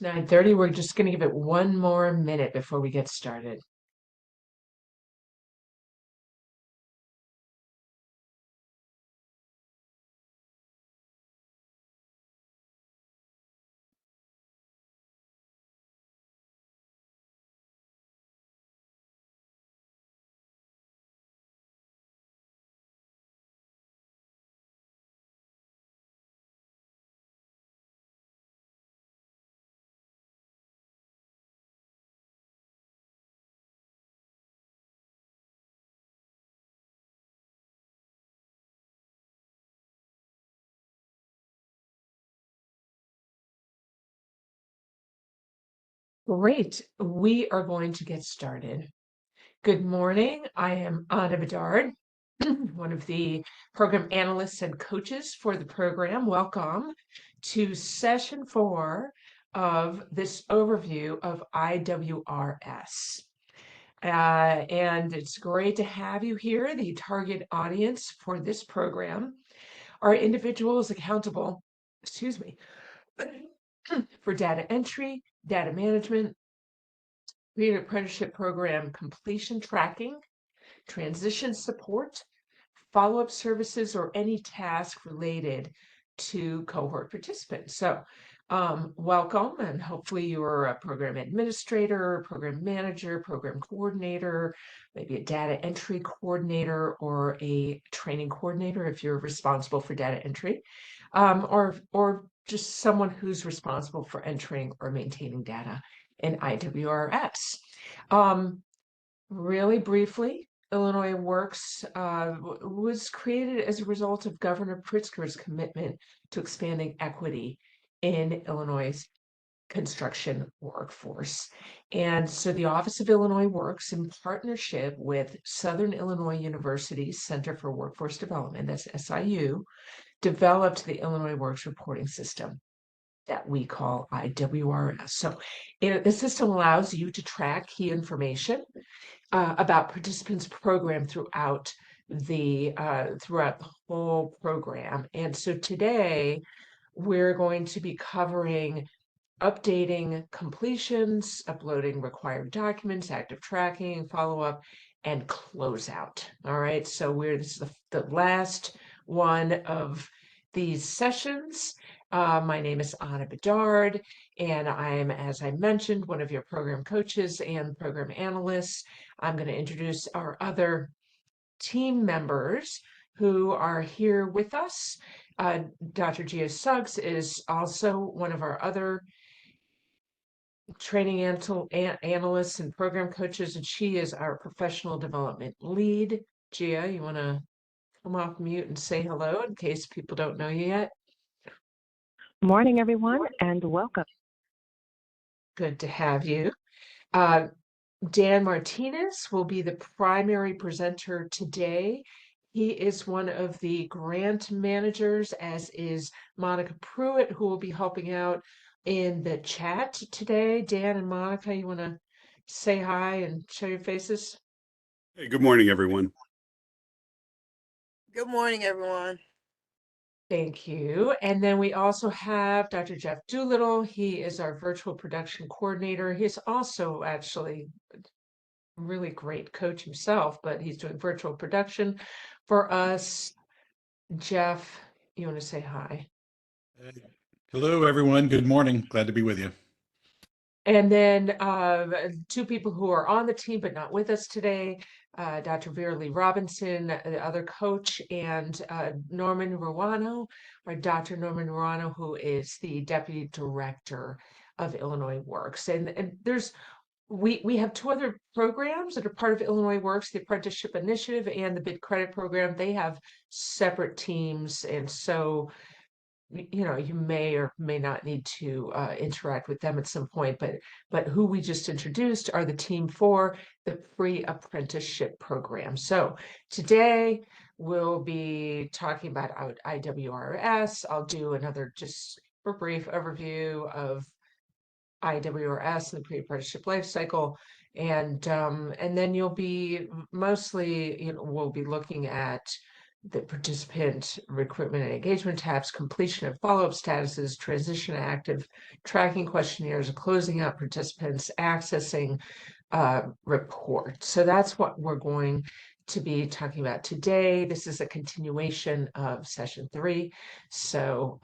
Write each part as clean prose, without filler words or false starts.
It's 9:30. We're just going to give it one more minute before we get started. Great. We are going to get started. Good morning. I am Anna Bedard, one of the program analysts and coaches for the program. Welcome to session 4 of this overview of IWRS. And it's great to have you here. The target audience for this program are individuals accountable, excuse me, for data entry, data management, pre-apprenticeship program completion tracking, transition support, follow-up services, or any task related to cohort participants. So welcome, and hopefully you're a program administrator, program manager, program coordinator, maybe a data entry coordinator, or a training coordinator if you're responsible for data entry, or just someone who's responsible for entering or maintaining data in IWRS. Really briefly, Illinois Works was created as a result of Governor Pritzker's commitment to expanding equity in Illinois' construction workforce. And so the Office of Illinois Works, in partnership with Southern Illinois University's Center for Workforce Development, that's SIU, developed the Illinois Works reporting system that we call IWRS. So the system allows you to track key information about participants' program throughout the whole program. And so today we're going to be covering updating completions, uploading required documents, active tracking, follow-up, and closeout. All right, so this is the last one of these sessions. My name is Anna Bedard, and I'm, as I mentioned, one of your program coaches and program analysts. I'm going to introduce our other team members who are here with us. Dr. Gia Suggs is also one of our other training analysts and program coaches, and she is our professional development lead. Gia, you want to come off mute and say hello in case people don't know you yet? Morning, everyone, and welcome. Good to have you. Dan Martinez will be the primary presenter today. He is one of the grant managers, as is Monica Pruitt, who will be helping out in the chat today. Dan and Monica, you want to say hi and show your faces? Hey, good morning, everyone. Good morning, everyone. Thank you. And then we also have Dr. Jeff Doolittle. He is our virtual production coordinator. He's also actually a really great coach himself, but he's doing virtual production for us. Jeff, you want to say hi? Hello, everyone. Good morning. Glad to be with you. And then two people who are on the team but not with us today, Dr. Vera Lee Robinson, the other coach, and Norman Ruano, or Dr. Norman Ruano, who is the Deputy Director of Illinois Works. And we have two other programs that are part of Illinois Works, the Apprenticeship Initiative and the Bid Credit Program. They have separate teams, and so you may or may not need to interact with them at some point, but who we just introduced are the team for the pre-apprenticeship program. So today we'll be talking about IWRS. I'll do another just super brief overview of IWRS and the pre-apprenticeship life cycle, and then you'll be mostly, we'll be looking at the participant recruitment and engagement tabs, completion of follow-up statuses, transition active, tracking questionnaires, closing out participants, accessing report. So that's what we're going to be talking about today. This is a continuation of session 3. So,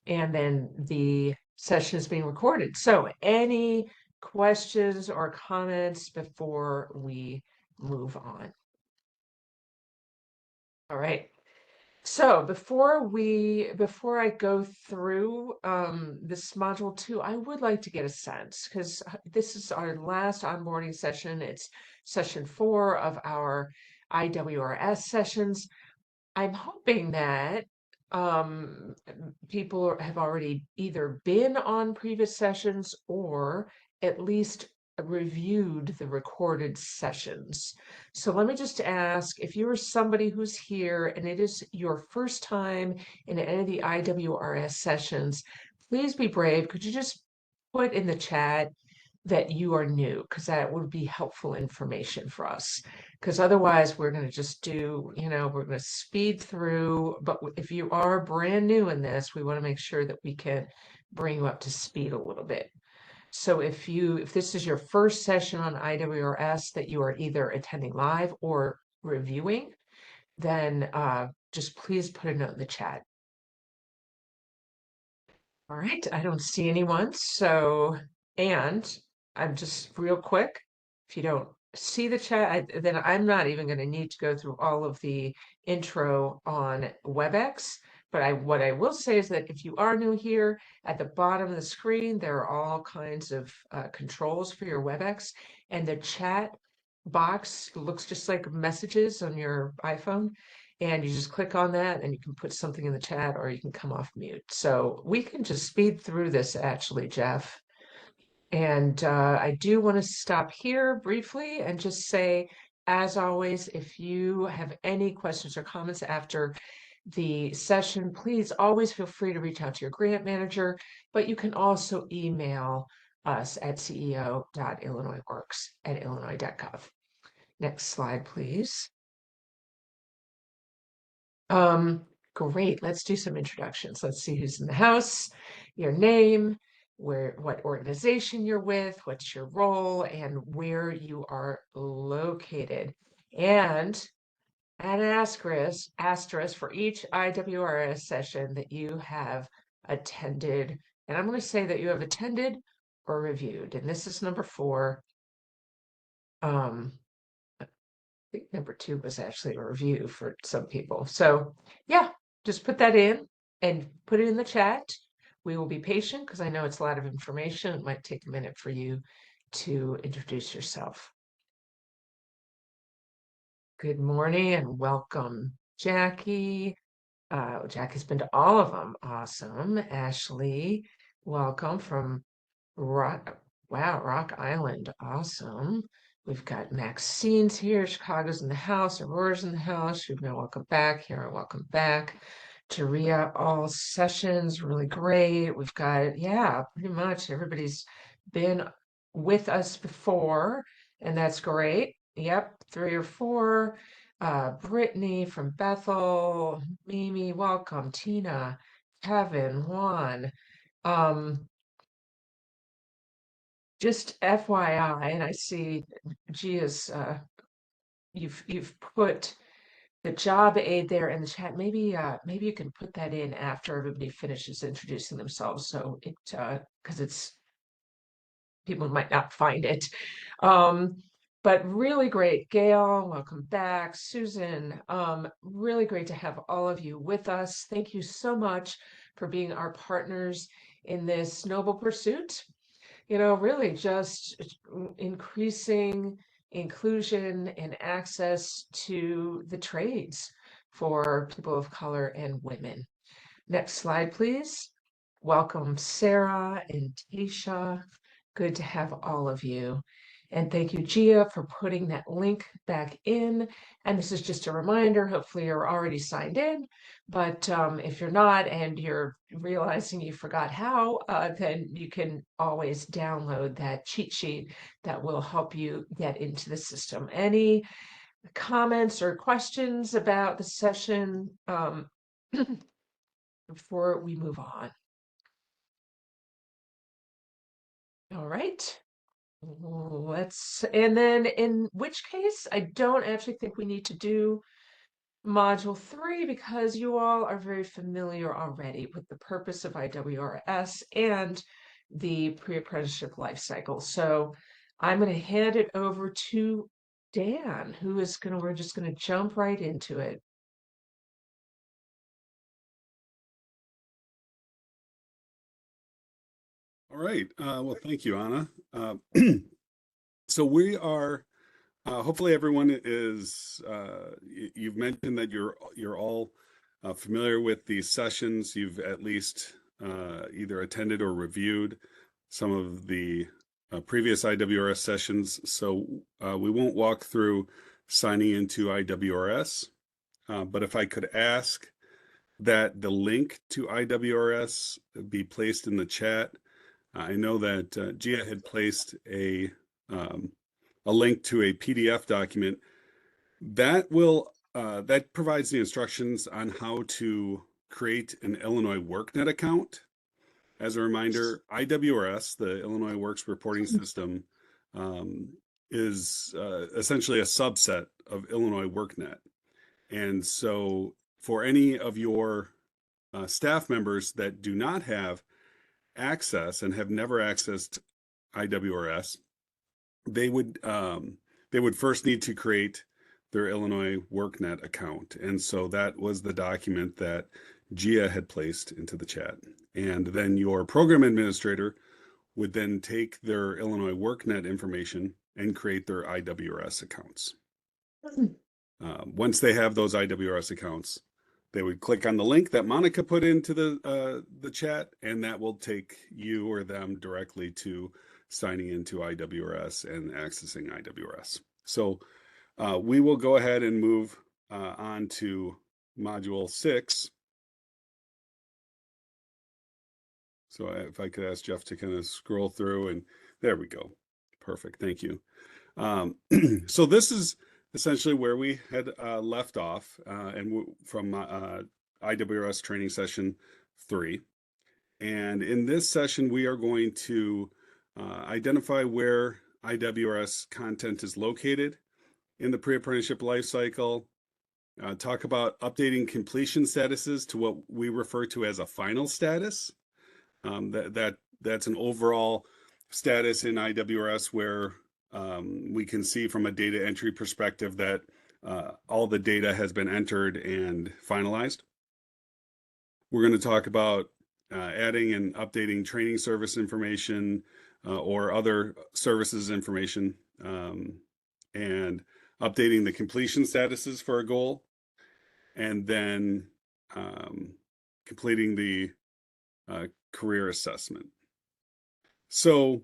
and then the session is being recorded. So any questions or comments before we move on? All right. So before I go through this module 2, I would like to get a sense, because this is our last onboarding session. It's session 4 of our IWRS sessions. I'm hoping that people have already either been on previous sessions or at least reviewed the recorded sessions. So let me just ask, if you're somebody who's here and it is your first time in any of the IWRS sessions, please be brave. Could you just put in the chat that you are new, because that would be helpful information for us. Because otherwise, we're going to just do, we're going to speed through. But if you are brand new in this, we want to make sure that we can bring you up to speed a little bit. So if this is your first session on IWRS that you are either attending live or reviewing, then just please put a note in the chat. All right, I don't see anyone. So, and I'm just real quick, if you don't see the chat, then I'm not even going to need to go through all of the intro on WebEx. But what I will say is that if you are new here, at the bottom of the screen, there are all kinds of controls for your WebEx, and the chat box looks just like messages on your iPhone. And you just click on that and you can put something in the chat or you can come off mute. So we can just speed through this actually, Jeff. And I do want to stop here briefly and just say, as always, if you have any questions or comments after the session, please always feel free to reach out to your grant manager, but you can also email us at ceo.illinoisworks@illinois.gov. Next slide, please. Great. Let's do some introductions. Let's see who's in the house, your name, what organization you're with, what's your role, and where you are located. And an asterisk for each IWRS session that you have attended. And I'm going to say that you have attended or reviewed. And this is number 4. I think number 2 was actually a review for some people. So yeah, just put that in and put it in the chat. We will be patient because I know it's a lot of information. It might take a minute for you to introduce yourself. Good morning and welcome, Jackie. Jackie's been to all of them. Awesome. Ashley, welcome from Rock Island. Awesome. We've got Maxine's here. Chicago's in the house. Aurora's in the house. You've been welcome back. Here, welcome back. Taria, all sessions, really great. We've got, yeah, pretty much everybody's been with us before, and that's great. Yep, 3 or 4. Brittany from Bethel, Mimi, welcome. Tina, Kevin, Juan. Just FYI, and I see Gia's, you've put the job aid there in the chat. Maybe you can put that in after everybody finishes introducing themselves, so it because it's people might not find it. But really great. Gail, welcome back. Susan, really great to have all of you with us. Thank you so much for being our partners in this noble pursuit. Really just increasing inclusion and access to the trades for people of color and women. Next slide, please. Welcome, Sarah and Tasha. Good to have all of you. And thank you, Gia, for putting that link back in. And this is just a reminder, hopefully you're already signed in, but if you're not and you're realizing you forgot how, then you can always download that cheat sheet that will help you get into the system. Any comments or questions about the session before we move on? All right. And then in which case, I don't actually think we need to do Module 3 because you all are very familiar already with the purpose of IWRS and the pre-apprenticeship life cycle. So I'm going to hand it over to Dan, we're just going to jump right into it. All right. Well, thank you, Anna. So we are, hopefully everyone is, you've mentioned that you're all familiar with these sessions. You've at least either attended or reviewed some of the previous IWRS sessions. So we won't walk through signing into IWRS, but if I could ask that the link to IWRS be placed in the chat. I know that Gia had placed a link to a PDF document that will that provides the instructions on how to create an Illinois WorkNet account. As a reminder, IWRS, the Illinois Works Reporting System, is essentially a subset of Illinois WorkNet. And so for any of your staff members that do not have access and have never accessed IWRS, they would first need to create their Illinois WorkNet account. And so that was the document that Gia had placed into the chat. And then your program administrator would then take their Illinois WorkNet information and create their IWRS accounts. Once they have those IWRS accounts, they would click on the link that Monica put into the chat, and that will take you or them directly to signing into IWRS and accessing IWRS. So we will go ahead and move on to Module 6. So if I could ask Jeff to kind of scroll through, and there we go. Perfect. Thank you. So this is essentially where we had left off from IWRS training session 3. And in this session, we are going to identify where IWRS content is located in the pre-apprenticeship life cycle, talk about updating completion statuses to what we refer to as a final status. That's an overall status in IWRS where we can see from a data entry perspective that all the data has been entered and finalized. We're going to talk about adding and updating training service information or other services information, and updating the completion statuses for a goal, and then completing the career assessment. So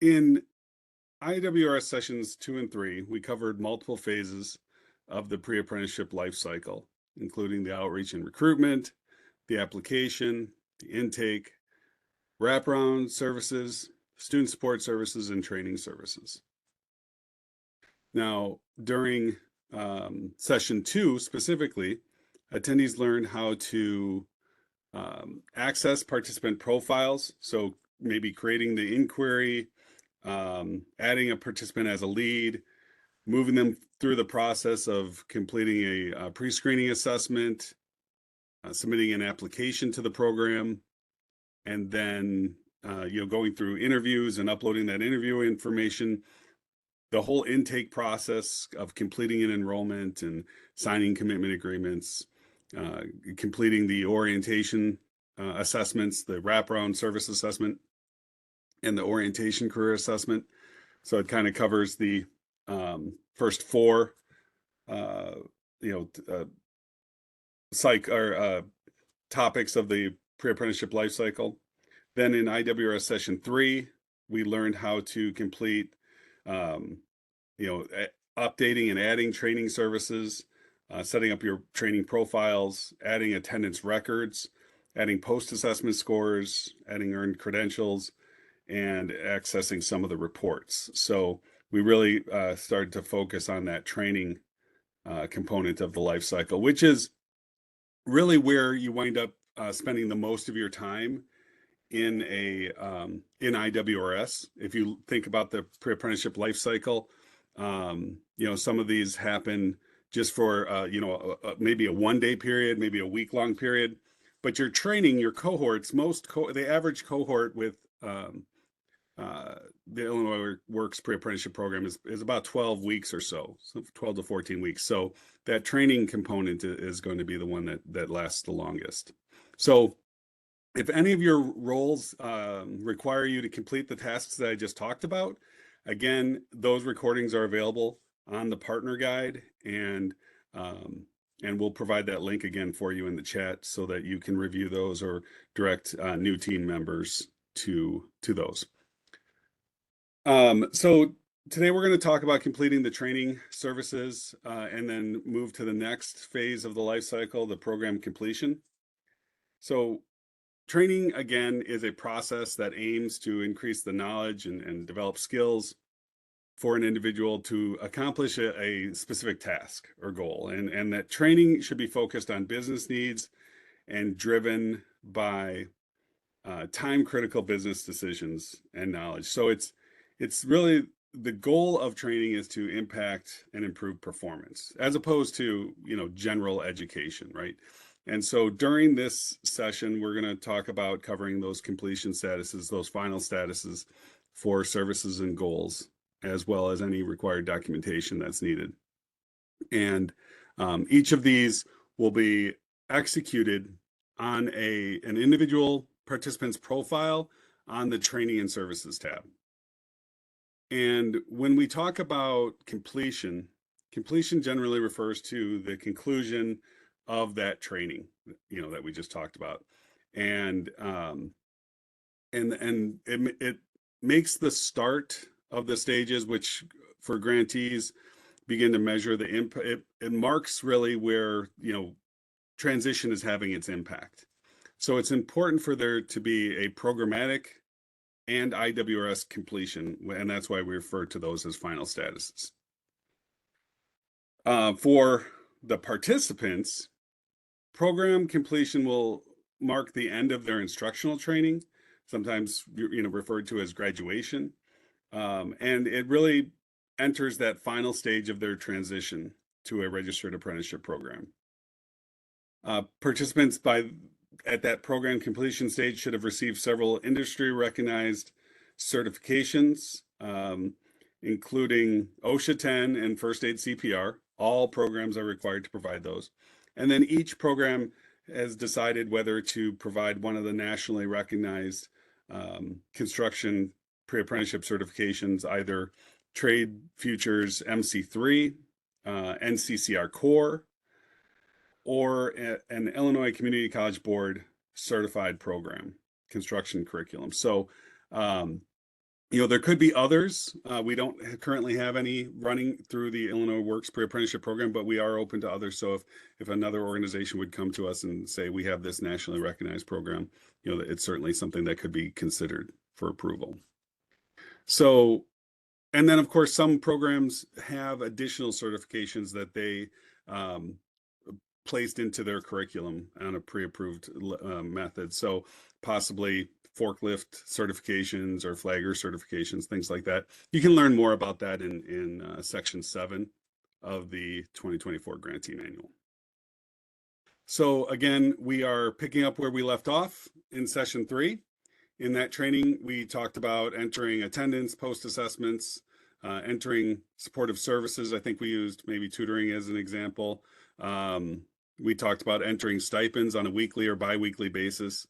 in IWRS sessions 2 and 3, we covered multiple phases of the pre-apprenticeship life cycle, including the outreach and recruitment, the application, the intake, wraparound services, student support services, and training services. Now, during session 2 specifically, attendees learned how to access participant profiles. So maybe creating the inquiry, adding a participant as a lead, moving them through the process of completing a pre-screening assessment, submitting an application to the program, and then going through interviews and uploading that interview information, the whole intake process of completing an enrollment and signing commitment agreements, completing the orientation assessments, the wraparound service assessment, and the orientation career assessment. So it kind of covers the first 4 topics of the pre-apprenticeship life cycle. Then in IWRS session 3, we learned how to complete updating and adding training services, setting up your training profiles, adding attendance records, adding post-assessment scores, adding earned credentials, and accessing some of the reports. So we really started to focus on that training component of the life cycle, which is really where you wind up spending the most of your time in IWRS. If you think about the pre-apprenticeship life cycle, some of these happen just for maybe a 1-day period, maybe a week-long period, but you're training your cohorts. The average cohort with the Illinois Works pre-apprenticeship program is about 12 weeks or so 12 to 14 weeks. So that training component is going to be the one that lasts the longest. So if any of your roles require you to complete the tasks that I just talked about, again, those recordings are available on the partner guide, and we'll provide that link again for you in the chat so that you can review those or direct new team members to those. So today we're going to talk about completing the training services and then move to the next phase of the life cycle, the program completion. So training, again, is a process that aims to increase the knowledge and develop skills for an individual to accomplish a specific task or goal. And that training should be focused on business needs and driven by time-critical business decisions and knowledge. So it's really the goal of training is to impact and improve performance as opposed to, general education, right? And so during this session, we're going to talk about covering those completion statuses, those final statuses for services and goals, as well as any required documentation that's needed. And each of these will be executed on an individual participant's profile on the training and services tab. And when we talk about completion generally refers to the conclusion of that training, that we just talked about. And it makes the start of the stages, which for grantees begin to measure the impact. It marks really where, transition is having its impact. So it's important for there to be a programmatic and IWRS completion, and that's why we refer to those as final statuses. For the participants, program completion will mark the end of their instructional training, sometimes referred to as graduation, and it really enters that final stage of their transition to a registered apprenticeship program. Participants at that program completion stage should have received several industry recognized certifications, including OSHA 10 and First Aid CPR. All programs are required to provide those. And then each program has decided whether to provide one of the nationally recognized construction pre-apprenticeship certifications, either Trade Futures MC3, NCCR Core, or an Illinois Community College Board certified program, construction curriculum. So, there could be others. We don't currently have any running through the Illinois Works pre-apprenticeship program, but we are open to others. So if another organization would come to us and say, we have this nationally recognized program, it's certainly something that could be considered for approval. So, and then of course, some programs have additional certifications that they placed into their curriculum on a pre-approved method. So possibly forklift certifications or flagger certifications, things like that. You can learn more about that in section 7 of the 2024 grantee manual. So again, we are picking up where we left off in session 3. In that training, we talked about entering attendance, post-assessments, entering supportive services. I think we used maybe tutoring as an example. We talked about entering stipends on a weekly or bi-weekly basis,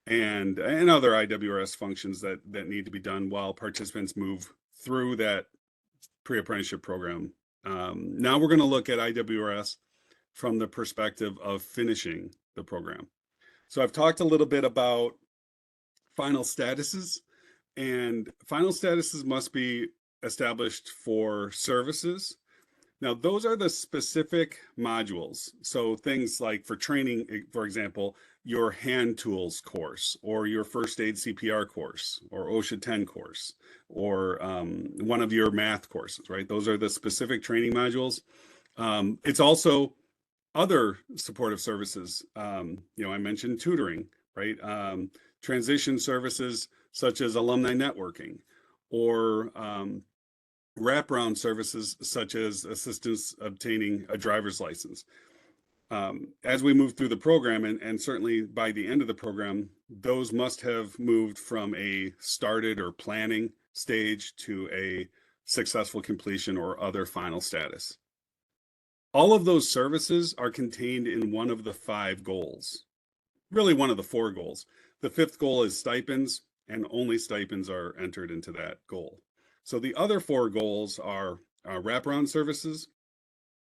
and other IWRS functions that need to be done while participants move through that pre-apprenticeship program. Now we're going to look at IWRS from the perspective of finishing the program. So I've talked a little bit about final statuses, and final statuses must be established for services. Now, those are the specific modules. So things like for training, for example, your hand tools course, or your first aid CPR course, or OSHA 10 course, or one of your math courses, right? Those are the specific training modules. It's also other supportive services. I mentioned tutoring, right? Transition services such as alumni networking, or wraparound services such as assistance obtaining a driver's license. As we move through the program, and certainly by the end of the program, those must have moved from a started or planning stage to a successful completion or other final status. All of those services are contained in one of the 5 goals, really one of the 4 goals. The 5th goal is stipends, and only stipends are entered into that goal. So the other 4 goals are wraparound services,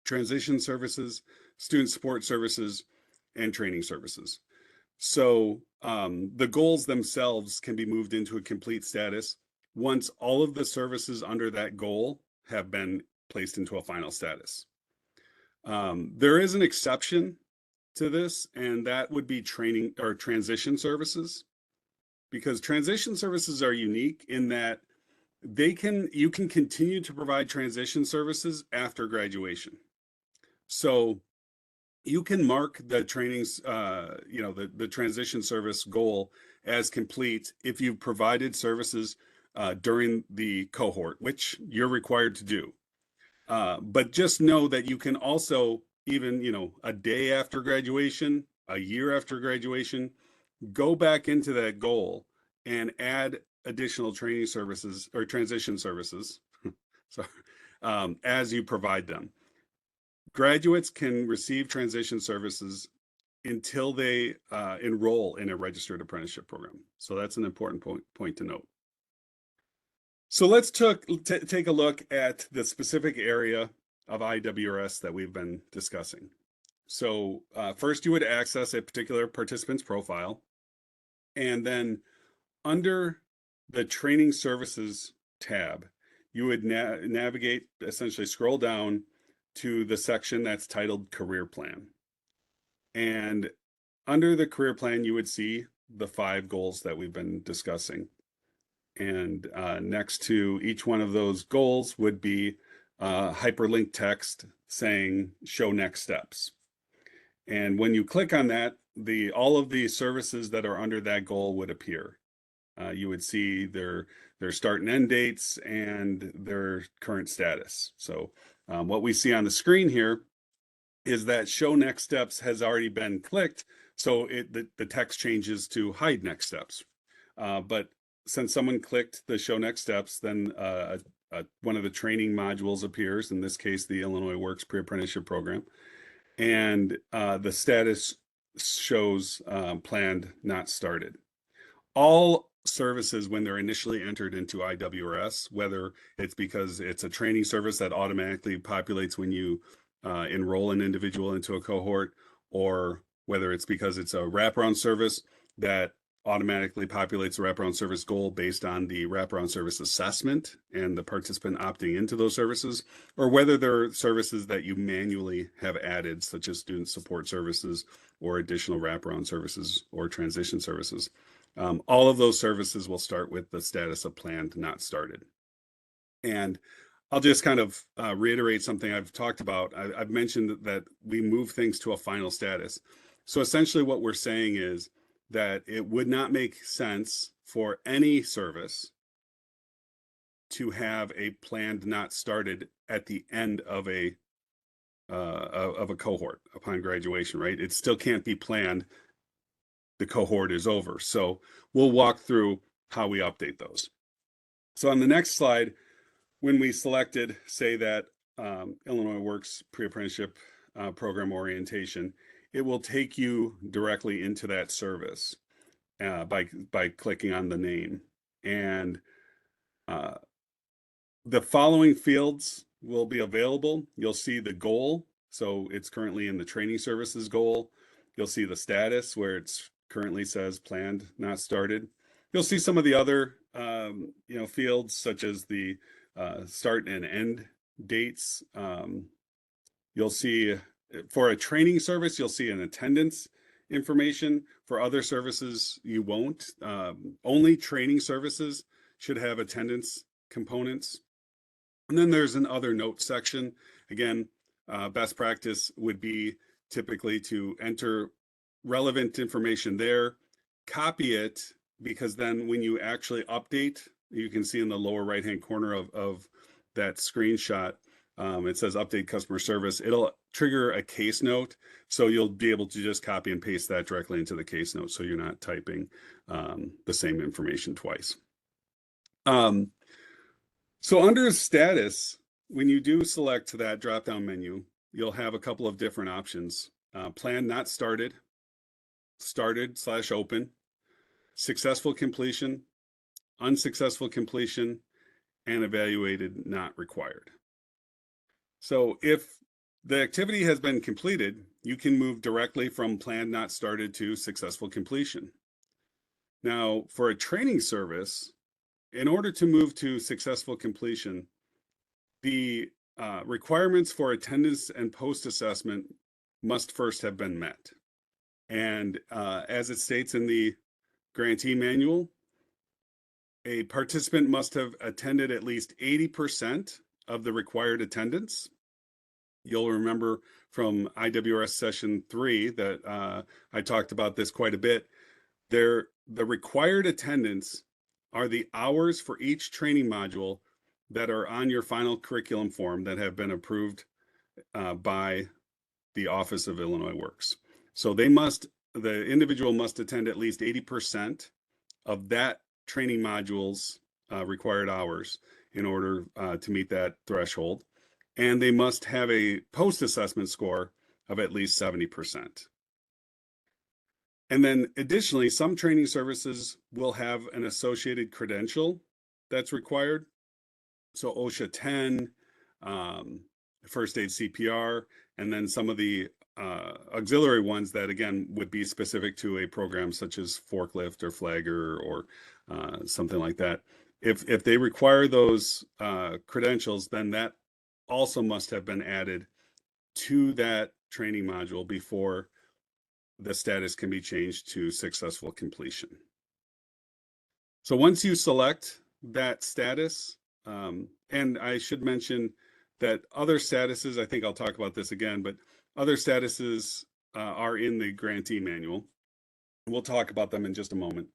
transition services, student support services, and training services. So the goals themselves can be moved into a complete status once all of the services under that goal have been placed into a final status. There is an exception to this, and that would be training or transition services, because transition services are unique in that you can continue to provide transition services after graduation. So you can mark the trainings, the transition service goal as complete if you've provided services during the cohort, which you're required to do. But just know that you can also, even, a day after graduation, a year after graduation, go back into that goal and add additional training services or transition services sorry, as you provide them. Graduates can receive transition services until they enroll in a registered apprenticeship program. So that's an important point to note. So let's take a look at the specific area of IWRS that we've been discussing. So first you would access a particular participant's profile, and then under the training services tab, you would navigate, essentially scroll down to the section that's titled Career Plan. And under the career plan, you would see the 5 goals that we've been discussing. And next to each one of those goals would be hyperlink text saying show next steps. And when you click on that, all of the services that are under that goal would appear. You would see their start and end dates and their current status. So what we see on the screen here is that show next steps has already been clicked. So the text changes to hide next steps. But since someone clicked the show next steps, then one of the training modules appears, in this case, the Illinois Works Pre-Apprenticeship Program. And the status shows planned, not started. All services, when they're initially entered into IWRS, whether it's because it's a training service that automatically populates when you enroll an individual into a cohort, or whether it's because it's a wraparound service that automatically populates the wraparound service goal based on the wraparound service assessment and the participant opting into those services, or whether they're services that you manually have added, such as student support services or additional wraparound services or transition services. All of those services will start with the status of planned, not started. And I'll just kind of reiterate something I've talked about. I've mentioned that we move things to a final status. So essentially what we're saying is that it would not make sense for any service to have a planned, not started at the end of a cohort upon graduation, right? It still can't be planned. The cohort is over. So we'll walk through how we update those. So on the next slide, when we selected, say that Illinois Works Pre-Apprenticeship Program Orientation, it will take you directly into that service by clicking on the name. And the following fields will be available. You'll see the goal. So it's currently in the training services goal. You'll see the status where it's currently says planned, not started. You'll see some of the other fields, such as the start and end dates. You'll see for a training service, you'll see an attendance. information. For other services, you won't. Only training services should have attendance components. And then there's an other notes section. Again, best practice would be typically to enter relevant information there, copy it, because then when you actually update, you can see in the lower right-hand corner of that screenshot, it says update customer service. It'll trigger a case note. So you'll be able to just copy and paste that directly into the case note. So you're not typing the same information twice. So under status, when you do select that drop-down menu, you'll have a couple of different options. Plan not started, started/open, successful completion, unsuccessful completion, and evaluated not required. So if the activity has been completed, you can move directly from planned not started to successful completion. Now, for a training service, in order to move to successful completion, the requirements for attendance and post-assessment must first have been met. And as it states in the grantee manual, a participant must have attended at least 80% of the required attendance. You'll remember from IWRS session 3 that I talked about this quite a bit. The required attendance are the hours for each training module that are on your final curriculum form that have been approved by the Office of Illinois Works. So the individual must attend at least 80% of that training module's required hours in order to meet that threshold. And they must have a post-assessment score of at least 70%. And then additionally, some training services will have an associated credential that's required. So OSHA 10, first aid CPR, and then some of the auxiliary ones that again would be specific to a program such as forklift or flagger or something like that. If they require those credentials, then that also must have been added to that training module before the status can be changed to successful completion. So once you select that status, and I should mention that other statuses, I think I'll talk about this again, but other statuses are in the grantee manual. We'll talk about them in just a moment.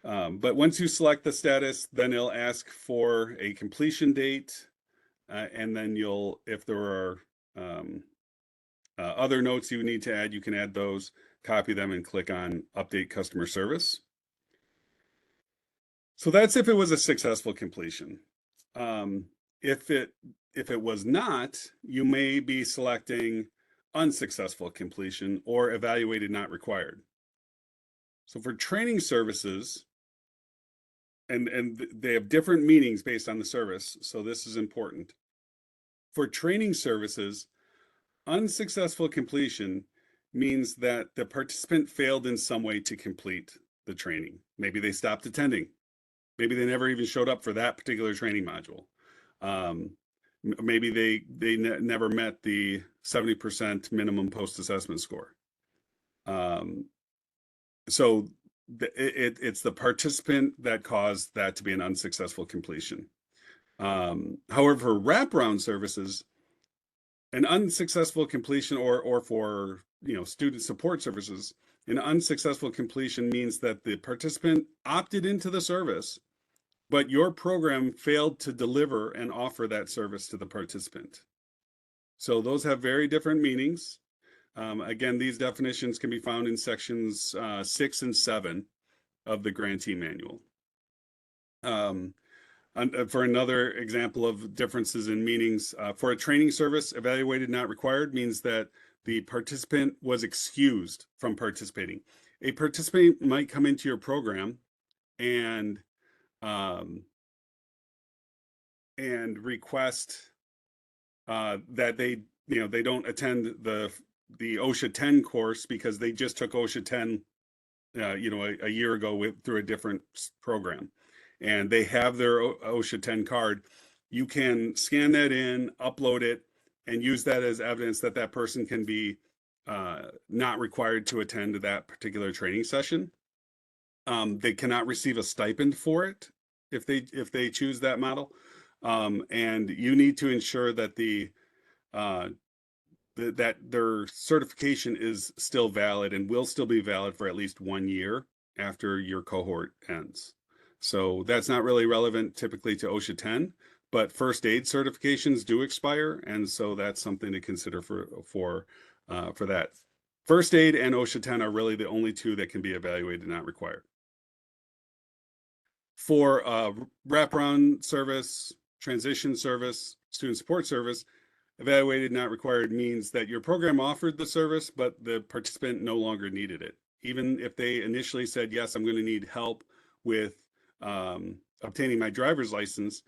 But once you select the status, then it'll ask for a completion date, and then if there are other notes you need to add, you can add those, copy them, and click on Update Customer Service. So that's if it was a successful completion. If it was not, you may be selecting unsuccessful completion or evaluated not required. So for training services, and they have different meanings based on the service, so this is important. For training services, unsuccessful completion means that the participant failed in some way to complete the training. Maybe they stopped attending. Maybe they never even showed up for that particular training module. Maybe they never met the 70% minimum post-assessment score. So it's the participant that caused that to be an unsuccessful completion. However, for wraparound services, an unsuccessful completion or for student support services, an unsuccessful completion means that the participant opted into the service, but your program failed to deliver and offer that service to the participant. So those have very different meanings. Again, these definitions can be found in sections 6 and 7 of the grantee manual. For another example of differences in meanings, for a training service, evaluated not required means that the participant was excused from participating. A participant might come into your program and request that they don't attend the OSHA 10 course because they just took OSHA 10 a year ago through a different program, and they have their OSHA 10 card. You can scan that in, upload it, and use that as evidence that that person can be not required to attend that particular training session. They cannot receive a stipend for it if they choose that model. And you need to ensure that that their certification is still valid and will still be valid for at least 1 year after your cohort ends. So that's not really relevant typically to OSHA 10, but first aid certifications do expire, and so that's something to consider for that. First aid and OSHA 10 are really the only two that can be evaluated, not required. For wraparound service, transition service, student support service, evaluated, not required means that your program offered the service, but the participant no longer needed it. Even if they initially said, yes, I'm going to need help with obtaining my driver's license,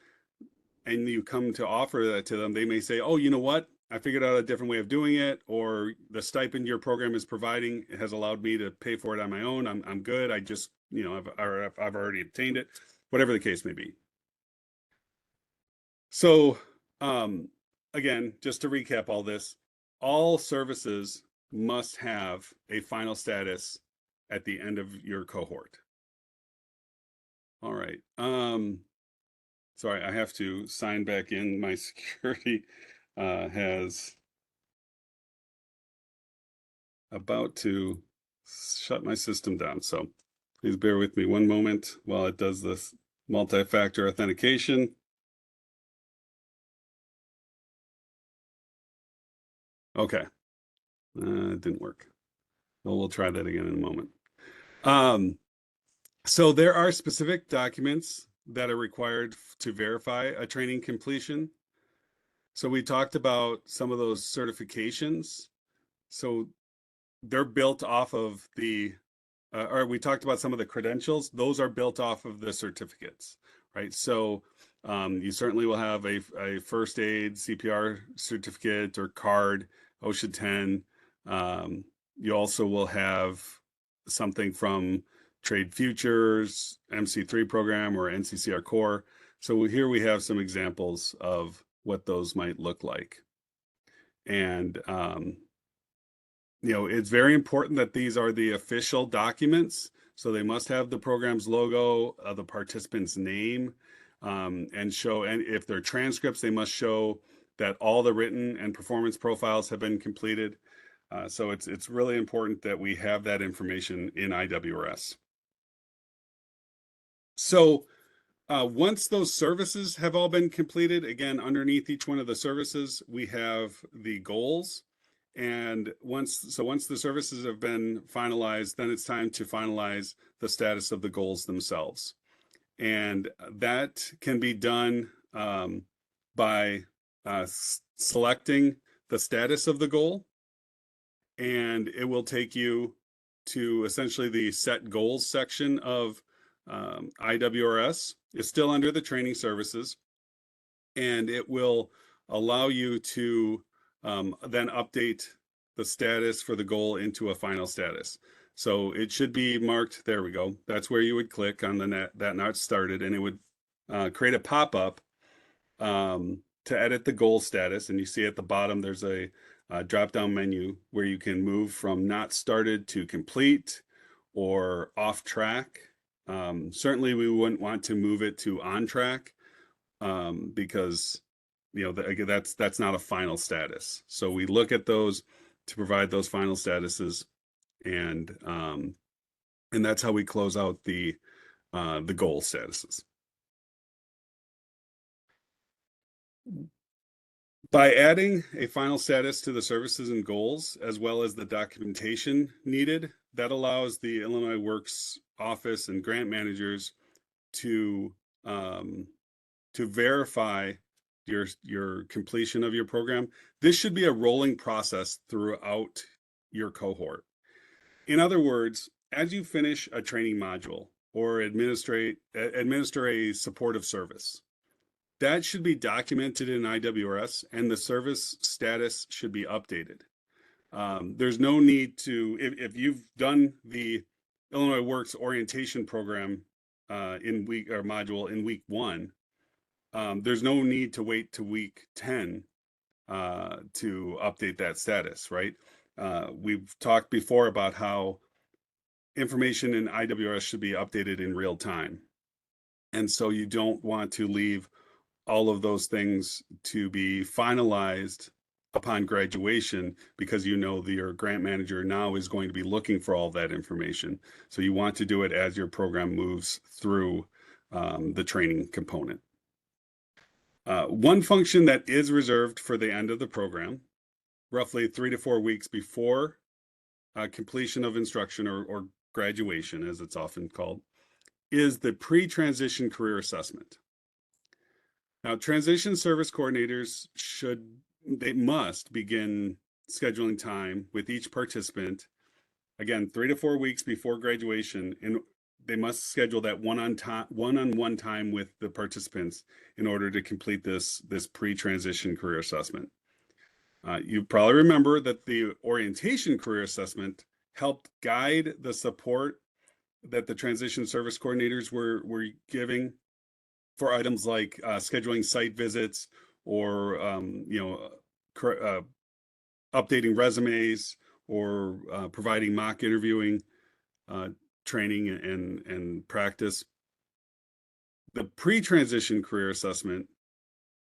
and you come to offer that to them, they may say, oh, you know what? I figured out a different way of doing it, or the stipend your program is providing has allowed me to pay for it on my own. I'm good. I just, I've already obtained it, whatever the case may be. So, again, just to recap all this, all services must have a final status at the end of your cohort. All right. Sorry, I have to sign back in. My security has about to shut my system down. So please bear with me one moment while it does this multi-factor authentication. Okay. It didn't work. Well, we'll try that again in a moment. So there are specific documents that are required to verify a training completion. So we talked about some of those certifications. So they're built off of or we talked about some of the credentials. Those are built off of the certificates, right? So you certainly will have a first aid CPR certificate or card, OSHA 10. You also will have something from Trade Futures, MC3 program, or NCCR Core. So here we have some examples of what those might look like. And, it's very important that these are the official documents. So they must have the program's logo, the participant's name, and if they're transcripts, they must show that all the written and performance profiles have been completed. So it's really important that we have that information in IWRS. So once those services have all been completed, again, underneath each one of the services, we have the goals. And once the services have been finalized, then it's time to finalize the status of the goals themselves. And that can be done by selecting the status of the goal. And it will take you to essentially the set goals section of IWRS. It's still under the training services, and it will allow you to then update the status for the goal into a final status. So it should be marked, there we go. That's where you would click on that not started, and it would create a pop-up to edit the goal status. And you see at the bottom, there's a drop-down menu where you can move from not started to complete or off track. Certainly we wouldn't want to move it to on track because that's not a final status. So we look at those to provide those final statuses, and that's how we close out the goal statuses. By adding a final status to the services and goals, as well as the documentation needed, that allows the Illinois Works office and grant managers to verify your completion of your program. This should be a rolling process throughout your cohort. In other words, as you finish a training module or administer a supportive service, that should be documented in IWRS, and the service status should be updated. There's no need to, if you've done the Illinois Works orientation program module in week 1, there's no need to wait to week 10 to update that status, right? we've talked before about how information in IWRS should be updated in real time. And so you don't want to leave all of those things to be finalized upon graduation, because you know your grant manager now is going to be looking for all that information. So you want to do it as your program moves through the training component. One function that is reserved for the end of the program, roughly 3 to 4 weeks before completion of instruction or graduation, as it's often called, is the pre-transition career assessment. Now, transition service coordinators must begin scheduling time with each participant, again, 3 to 4 weeks before graduation, and they must schedule that one-on-one time with the participants in order to complete this pre-transition career assessment. You probably remember that the orientation career assessment helped guide the support that the transition service coordinators were giving for items like scheduling site visits, or updating resumes, or providing mock interviewing training and practice. The pre-transition career assessment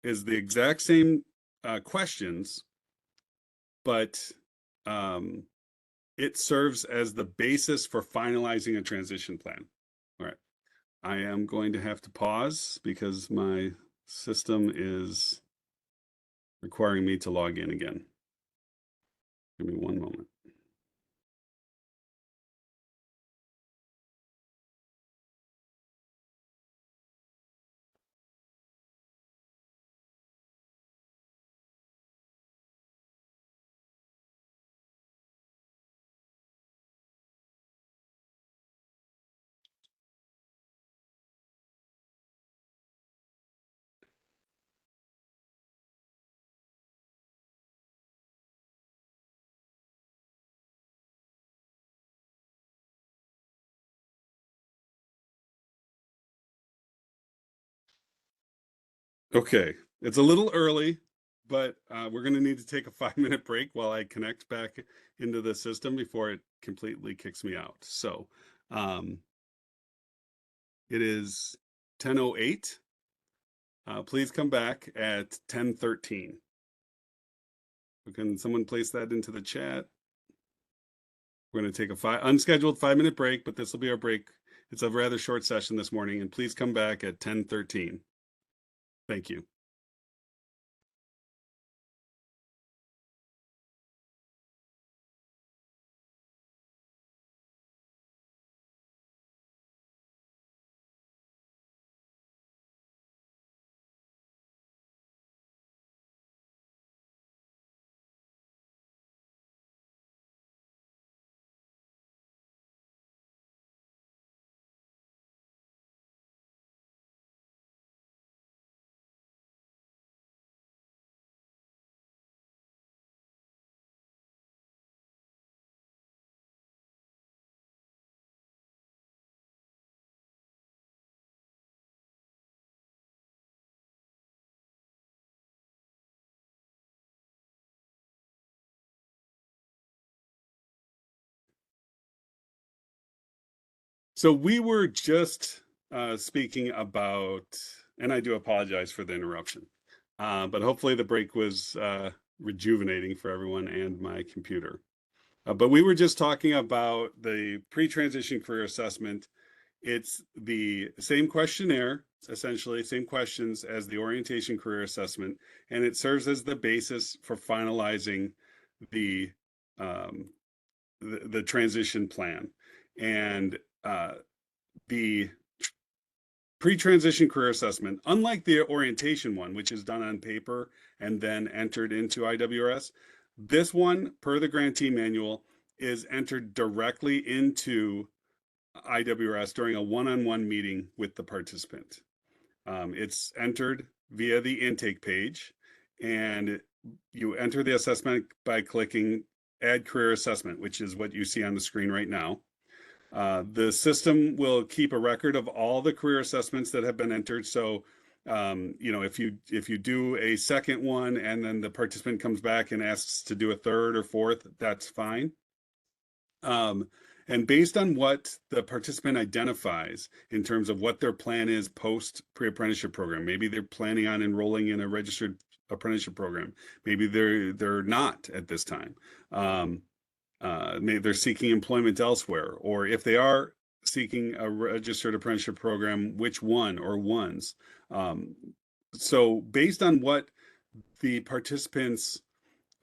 is the exact same questions, but it serves as the basis for finalizing a transition plan. All right. I am going to have to pause because my system is requiring me to log in again. Give me one moment. Okay, it's a little early, but we're going to need to take a 5-minute break while I connect back into the system before it completely kicks me out. So it is 10:08. Please come back at 10:13. Can someone place that into the chat? We're going to take a unscheduled 5-minute break, but this will be our break. It's a rather short session this morning, and please come back at 10:13. Thank you. So we were just speaking about, and I do apologize for the interruption, but hopefully the break was rejuvenating for everyone and my computer. But we were just talking about the pre-transition career assessment. It's the same questionnaire, essentially, same questions as the orientation career assessment, and it serves as the basis for finalizing the transition plan. And the pre-transition career assessment, unlike the orientation one, which is done on paper and then entered into IWRS, this one, per the grantee manual, is entered directly into IWRS during a one-on-one meeting with the participant. It's entered via the intake page, and you enter the assessment by clicking Add Career Assessment, which is what you see on the screen right now. The system will keep a record of all the career assessments that have been entered. So You know, if you do a second one and then the participant comes back and asks to do a third or fourth, that's fine. And based on what the participant identifies in terms of what their plan is post pre-apprenticeship program, maybe they're planning on enrolling in a registered apprenticeship program. Maybe they're not at this time. Maybe they're seeking employment elsewhere, or if they are seeking a registered apprenticeship program, which one or ones. So based on what the participants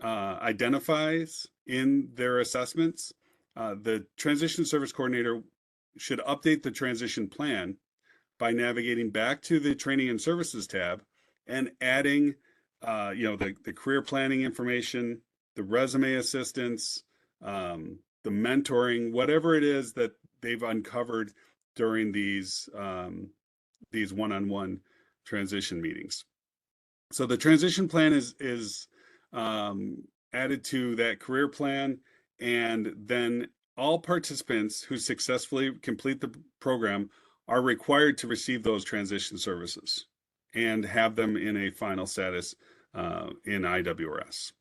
identifies in their assessments, the transition service coordinator should update the transition plan by navigating back to the training and services tab and adding you know, the career planning information, the resume assistance, the mentoring, whatever it is that they've uncovered during these one-on-one transition meetings. So the transition plan is added to that career plan, and then all participants who successfully complete the program are required to receive those transition services and have them in a final status in IWRS.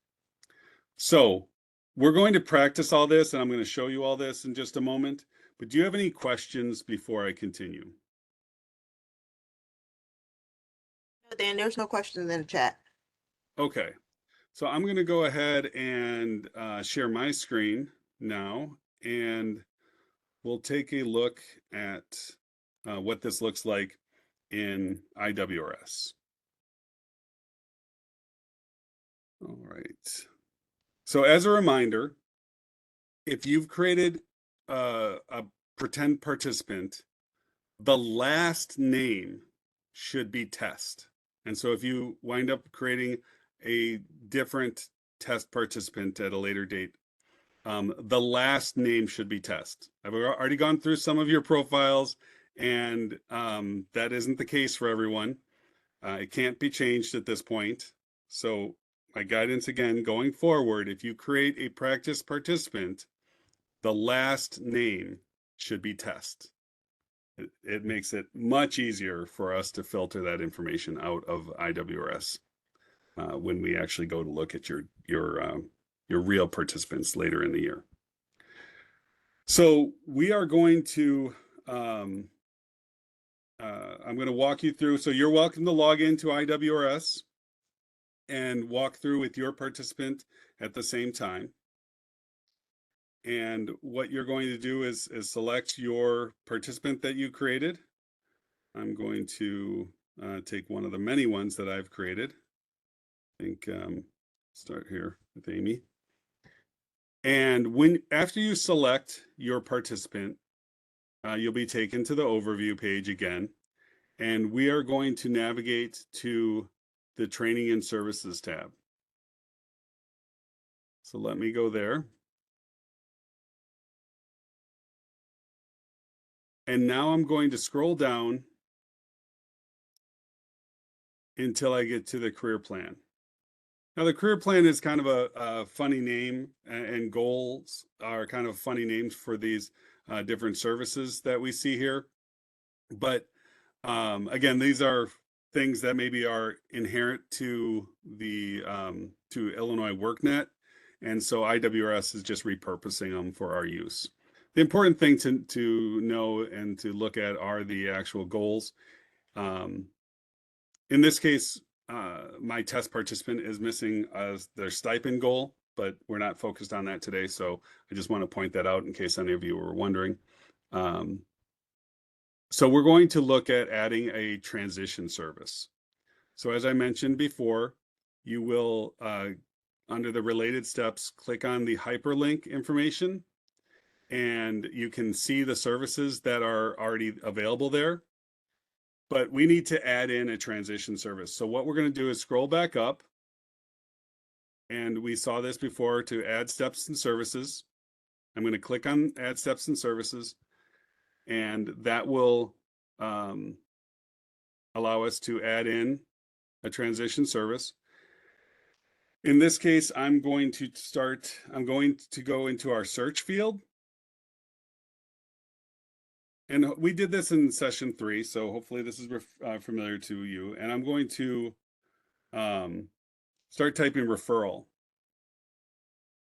So we're going to practice all this, and I'm going to show you all this in just a moment. But do you have any questions before I continue? Dan, there's no questions in the chat. Okay, so I'm going to go ahead and share my screen now, and we'll take a look at what this looks like in IWRS. All right. So as a reminder, if you've created a pretend participant, the last name should be test. And so if you wind up creating a different test participant at a later date, the last name should be test. I've already gone through some of your profiles, and that isn't the case for everyone. It can't be changed at this point. So my guidance again, going forward, if you create a practice participant, the last name should be test. It makes it much easier for us to filter that information out of IWRS when we actually go to look at your real participants later in the year. So we are going to I'm going to walk you through. So you're welcome to log into IWRS and walk through with your participant at the same time. And what you're going to do is select your participant that you created. I'm going to take one of the many ones that I've created. I think start here with Amy. And after you select your participant, you'll be taken to the overview page again. And we are going to navigate to the training and services tab. So let me go there. And now I'm going to scroll down until I get to the career plan. Now the career plan is kind of a funny name, and goals are kind of funny names for these different services that we see here. But again, these are things that maybe are inherent to the to Illinois workNet, and so IWRS is just repurposing them for our use. The important thing to know and to look at are the actual goals. In this case, my test participant is missing their stipend goal, but we're not focused on that today, so I just want to point that out in case any of you were wondering. So we're going to look at adding a transition service. So as I mentioned before, you will, under the related steps, click on the hyperlink information, and you can see the services that are already available there. But we need to add in a transition service. So what we're going to do is scroll back up, and we saw this before, to add steps and services. I'm going to click on add steps and services, and that will allow us to add in a transition service. In this case, I'm going to go into our search field, and we did this in session 3, so hopefully this is familiar to you. And I'm going to start typing referral.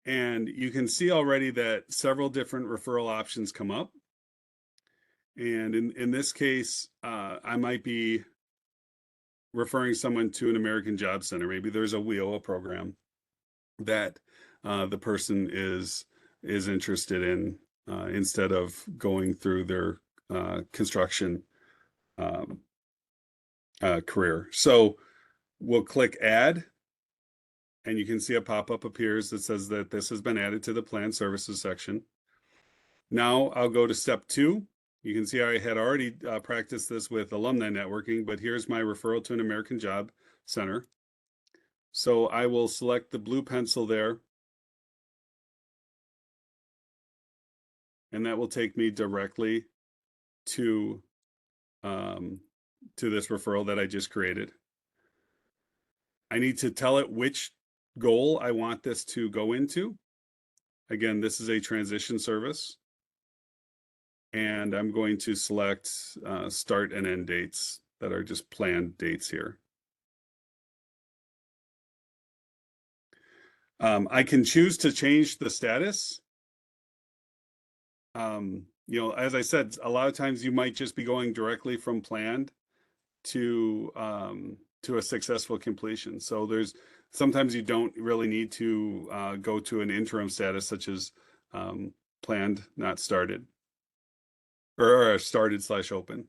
And you can see already that several different referral options come up. And in this case, I might be referring someone to an American Job Center. Maybe there's a WIOA program that the person is interested in instead of going through their construction career. So we'll click add, and you can see a pop-up appears that says that this has been added to the plan services section. Now I'll go to step 2. You can see I had already practiced this with alumni networking, but here's my referral to an American Job Center. So I will select the blue pencil there, and that will take me directly to this referral that I just created. I need to tell it which goal I want this to go into. Again, this is a transition service. And I'm going to select start and end dates that are just planned dates here. I can choose to change the status. You know, as I said, a lot of times you might just be going directly from planned to a successful completion. So sometimes you don't really need to go to an interim status such as planned, not started, or started / open.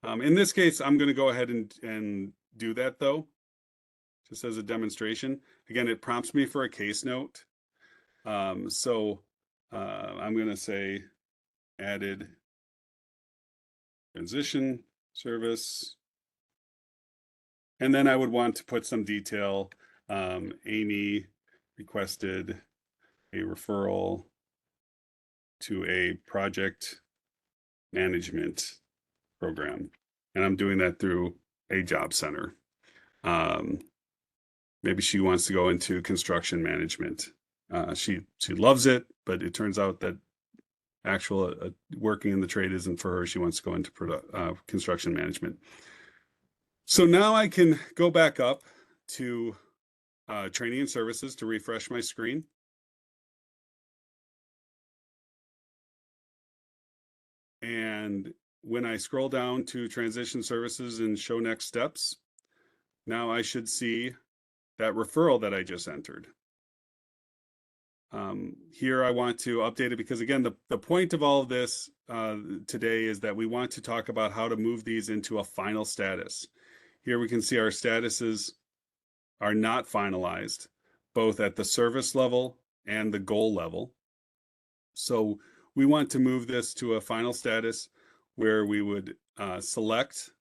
In this case, I'm going to go ahead and do that though, just as a demonstration. Again, it prompts me for a case note. So I'm going to say added transition service. And then I would want to put some detail. Amy requested a referral to a project management program. And I'm doing that through a job center. Maybe she wants to go into construction management. She loves it, but it turns out that actual working in the trade isn't for her. She wants to go into construction management. So now I can go back up to training and services to refresh my screen. And when I scroll down to transition services and show next steps, now I should see that referral that I just entered. Here I want to update it because again, the point of all of this today is that we want to talk about how to move these into a final status. Here we can see our statuses are not finalized, both at the service level and the goal level. So we want to move this to a final status where we would select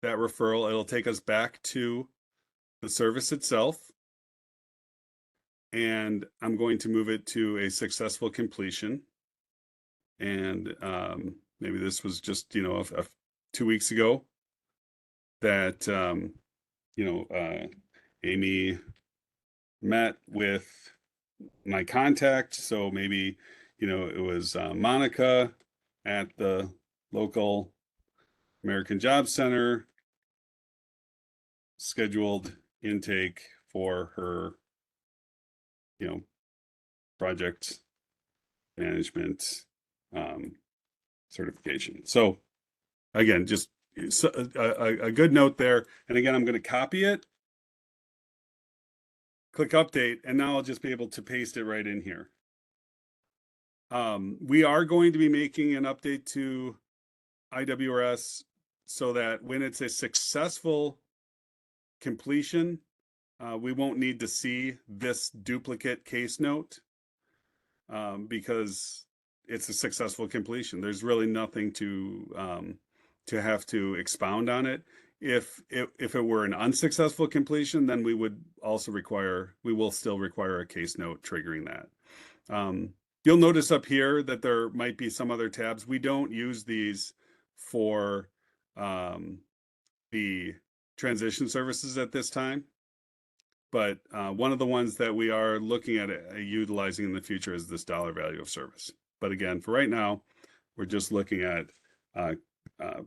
that referral. It'll take us back to the service itself. And I'm going to move it to a successful completion. And maybe this was just, 2 weeks ago that, Amy met with my contact. So maybe, it was Monica at the local American Job Center, scheduled intake for her, project management certification. So again, just a good note there. And again, I'm going to copy it, click update, and now I'll just be able to paste it right in here. We are going to be making an update to IWRS so that when it's a successful completion, we won't need to see this duplicate case note because it's a successful completion. There's really nothing to have to expound on it. If it were an unsuccessful completion, then we will still require a case note triggering that. You'll notice up here that there might be some other tabs. We don't use these for the transition services at this time. But one of the ones that we are looking at utilizing in the future is this dollar value of service. But again, for right now, We're just looking at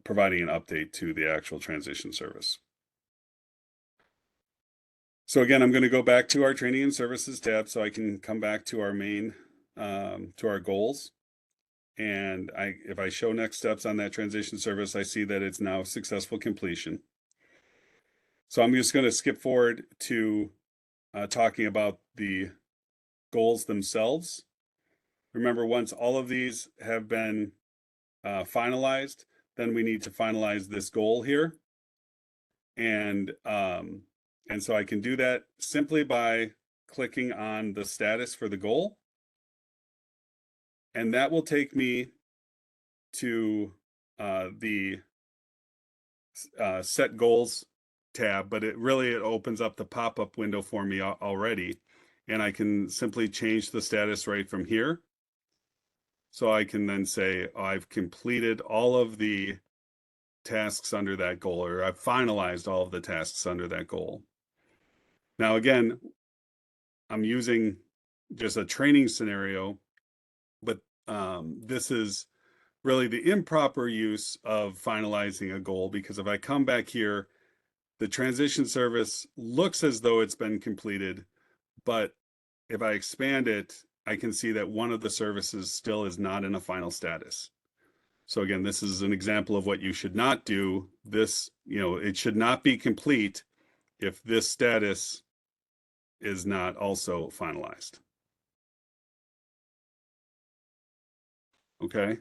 providing an update to the actual transition service. So again, I'm going to go back to our training and services tab so I can come back to our main, to our goals. And if I show next steps on that transition service, I see that it's now successful completion. So I'm just going to skip forward to talking about the goals themselves. Remember, once all of these have been finalized, then we need to finalize this goal here. And so I can do that simply by clicking on the status for the goal. And that will take me to the set goals tab, but it opens up the pop-up window for me already. And I can simply change the status right from here. So I can then say, oh, I've completed all of the tasks under that goal, or I've finalized all of the tasks under that goal. Now, again, I'm using just a training scenario, but this is really the improper use of finalizing a goal, because if I come back here, the transition service looks as though it's been completed, but if I expand it, I can see that one of the services still is not in a final status. So again, this is an example of what you should not do. This, it should not be complete if this status is not also finalized. Okay.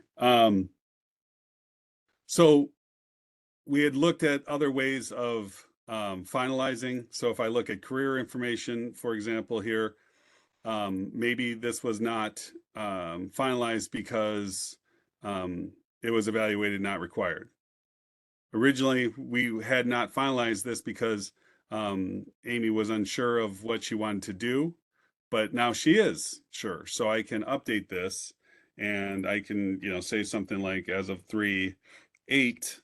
So we had looked at other ways of finalizing. So if I look at career information, for example, here, maybe this was not finalized because it was evaluated not required. Originally, we had not finalized this because Amy was unsure of what she wanted to do, but now she is sure. So I can update this, and I can, say something like, as of 3/8,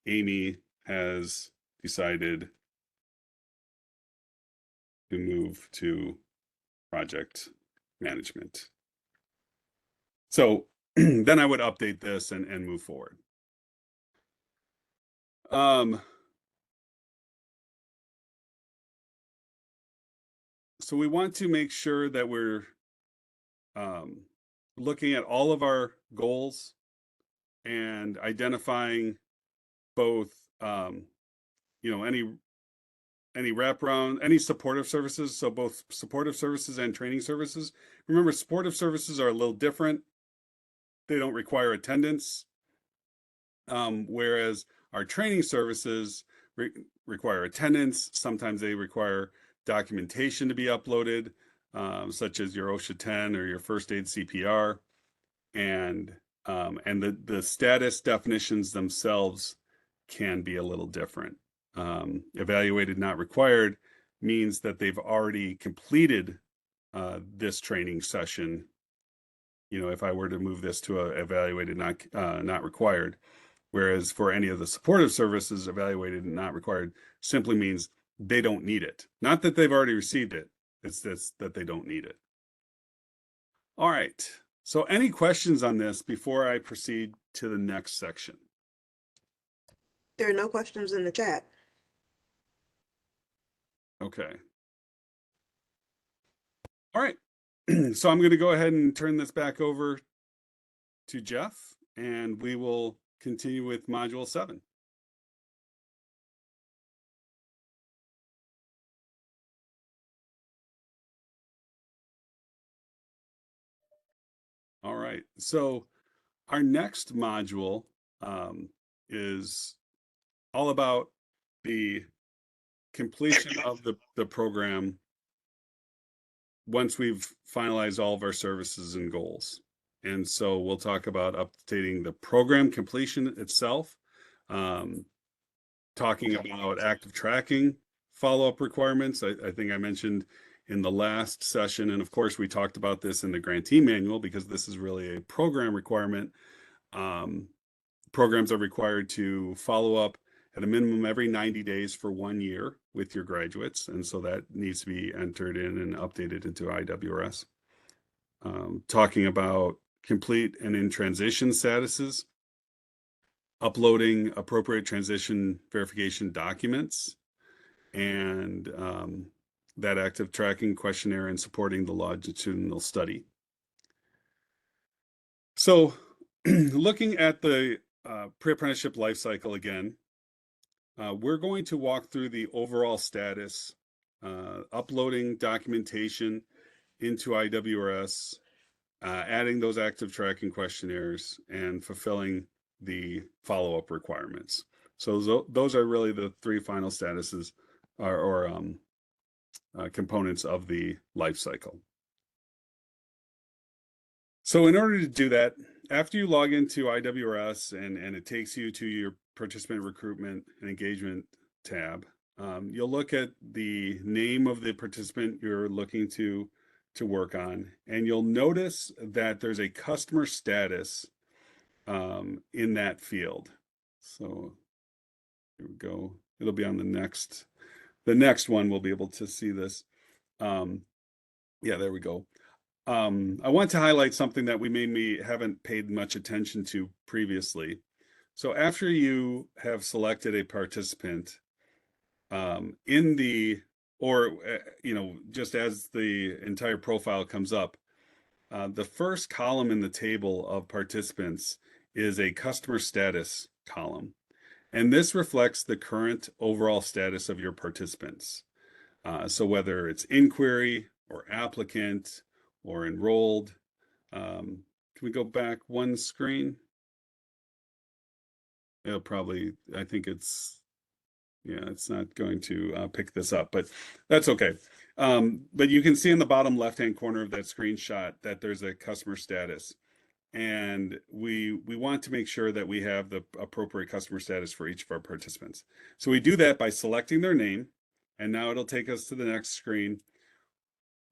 Amy has decided to move to project management. So then I would update this and move forward. So we want to make sure that we're looking at all of our goals and identifying both, any wraparound, any supportive services. So both supportive services and training services. Remember, supportive services are a little different. They don't require attendance, whereas our training services require attendance. Sometimes they require documentation to be uploaded, such as your OSHA 10 or your first aid CPR, and the status definitions themselves can be a little different. Evaluated not required means that they've already completed this training session. If I were to move this to a evaluated not required, whereas for any of the supportive services, evaluated and not required simply means they don't need it. Not that they've already received it, it's that they don't need it. All right, so any questions on this before I proceed to the next section? There are no questions in the chat. Okay. All right, so I'm going to go ahead and turn this back over to Jeff, and we will continue with Module 7. All right, so our next module is all about the completion of the program once we've finalized all of our services and goals. And so we'll talk about updating the program completion itself, talking about active tracking, follow-up requirements. I think I mentioned in the last session, and of course we talked about this in the grantee manual, because this is really a program requirement. Programs are required to follow up at a minimum every 90 days for 1 year with your graduates. And so that needs to be entered in and updated into IWRS. Talking about complete and in transition statuses, uploading appropriate transition verification documents, and that active tracking questionnaire and supporting the longitudinal study. So looking at the pre-apprenticeship life cycle again, we're going to walk through the overall status, uploading documentation into IWRS, adding those active tracking questionnaires, and fulfilling the follow-up requirements. So those are really the three final statuses or components of the life cycle. So in order to do that, after you log into IWRS and it takes you to your participant recruitment and engagement tab, you'll look at the name of the participant you're looking to work on, and you'll notice that there's a customer status in that field. So here we go. It'll be on the next one. We'll be able to see this. Yeah, there we go. I want to highlight something that we maybe haven't paid much attention to previously. So after you have selected a participant just as the entire profile comes up, the first column in the table of participants is a customer status column. And this reflects the current overall status of your participants. So whether it's inquiry or applicant or enrolled. Can we go back one screen? It'll probably, I think it's not going to pick this up, but that's okay. But you can see in the bottom left-hand corner of that screenshot that there's a customer status. And we want to make sure that we have the appropriate customer status for each of our participants. So we do that by selecting their name, and now it'll take us to the next screen.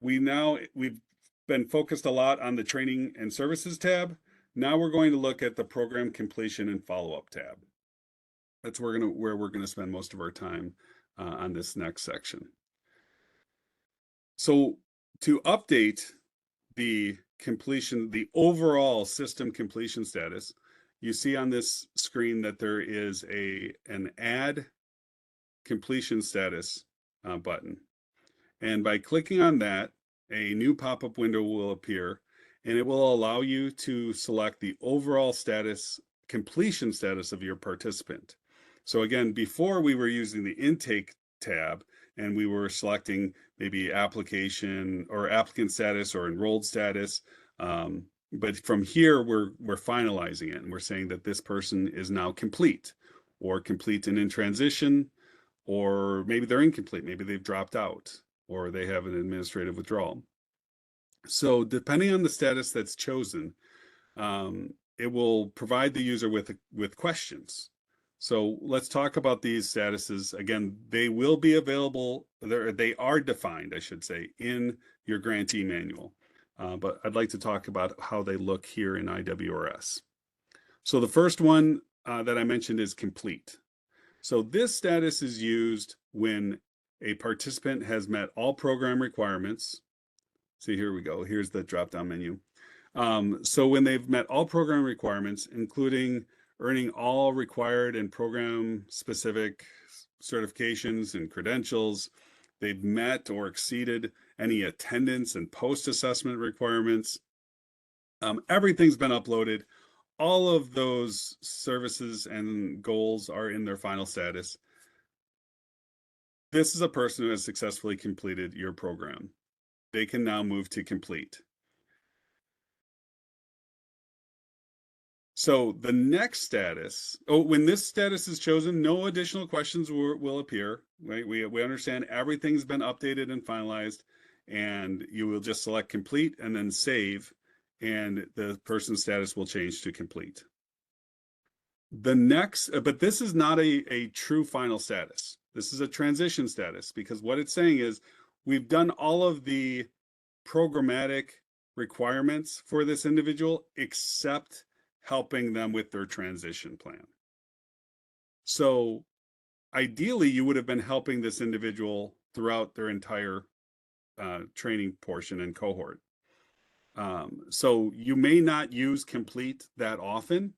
We've been focused a lot on the training and services tab. Now we're going to look at the program completion and follow-up tab. That's where we're going to spend most of our time on this next section. So to update the completion, the overall system completion status, you see on this screen that there is an add completion status button. And by clicking on that, a new pop-up window will appear, and it will allow you to select the overall status, completion status of your participant. So again, before we were using the intake tab, and we were selecting maybe application or applicant status or enrolled status. But from here, we're finalizing it, and we're saying that this person is now complete, or complete and in transition, or maybe they're incomplete, maybe they've dropped out, or they have an administrative withdrawal. So depending on the status that's chosen, it will provide the user with questions. So let's talk about these statuses. Again, they will be available, they are defined, I should say, in your grantee manual. But I'd like to talk about how they look here in IWRS. So the first one that I mentioned is complete. So this status is used when a participant has met all program requirements. See, here we go. Here's the drop-down menu. So when they've met all program requirements, including earning all required and program-specific certifications and credentials, they've met or exceeded any attendance and post-assessment requirements. Everything's been uploaded. All of those services and goals are in their final status. This is a person who has successfully completed your program. They can now move to complete. So the next status, when this status is chosen, no additional questions will appear, right? We understand everything's been updated and finalized, and you will just select complete and then save, and the person's status will change to complete. The next, but this is not a true final status. This is a transition status, because what it's saying is we've done all of the programmatic requirements for this individual except helping them with their transition plan. So ideally, you would have been helping this individual throughout their entire training portion and cohort. So you may not use complete that often.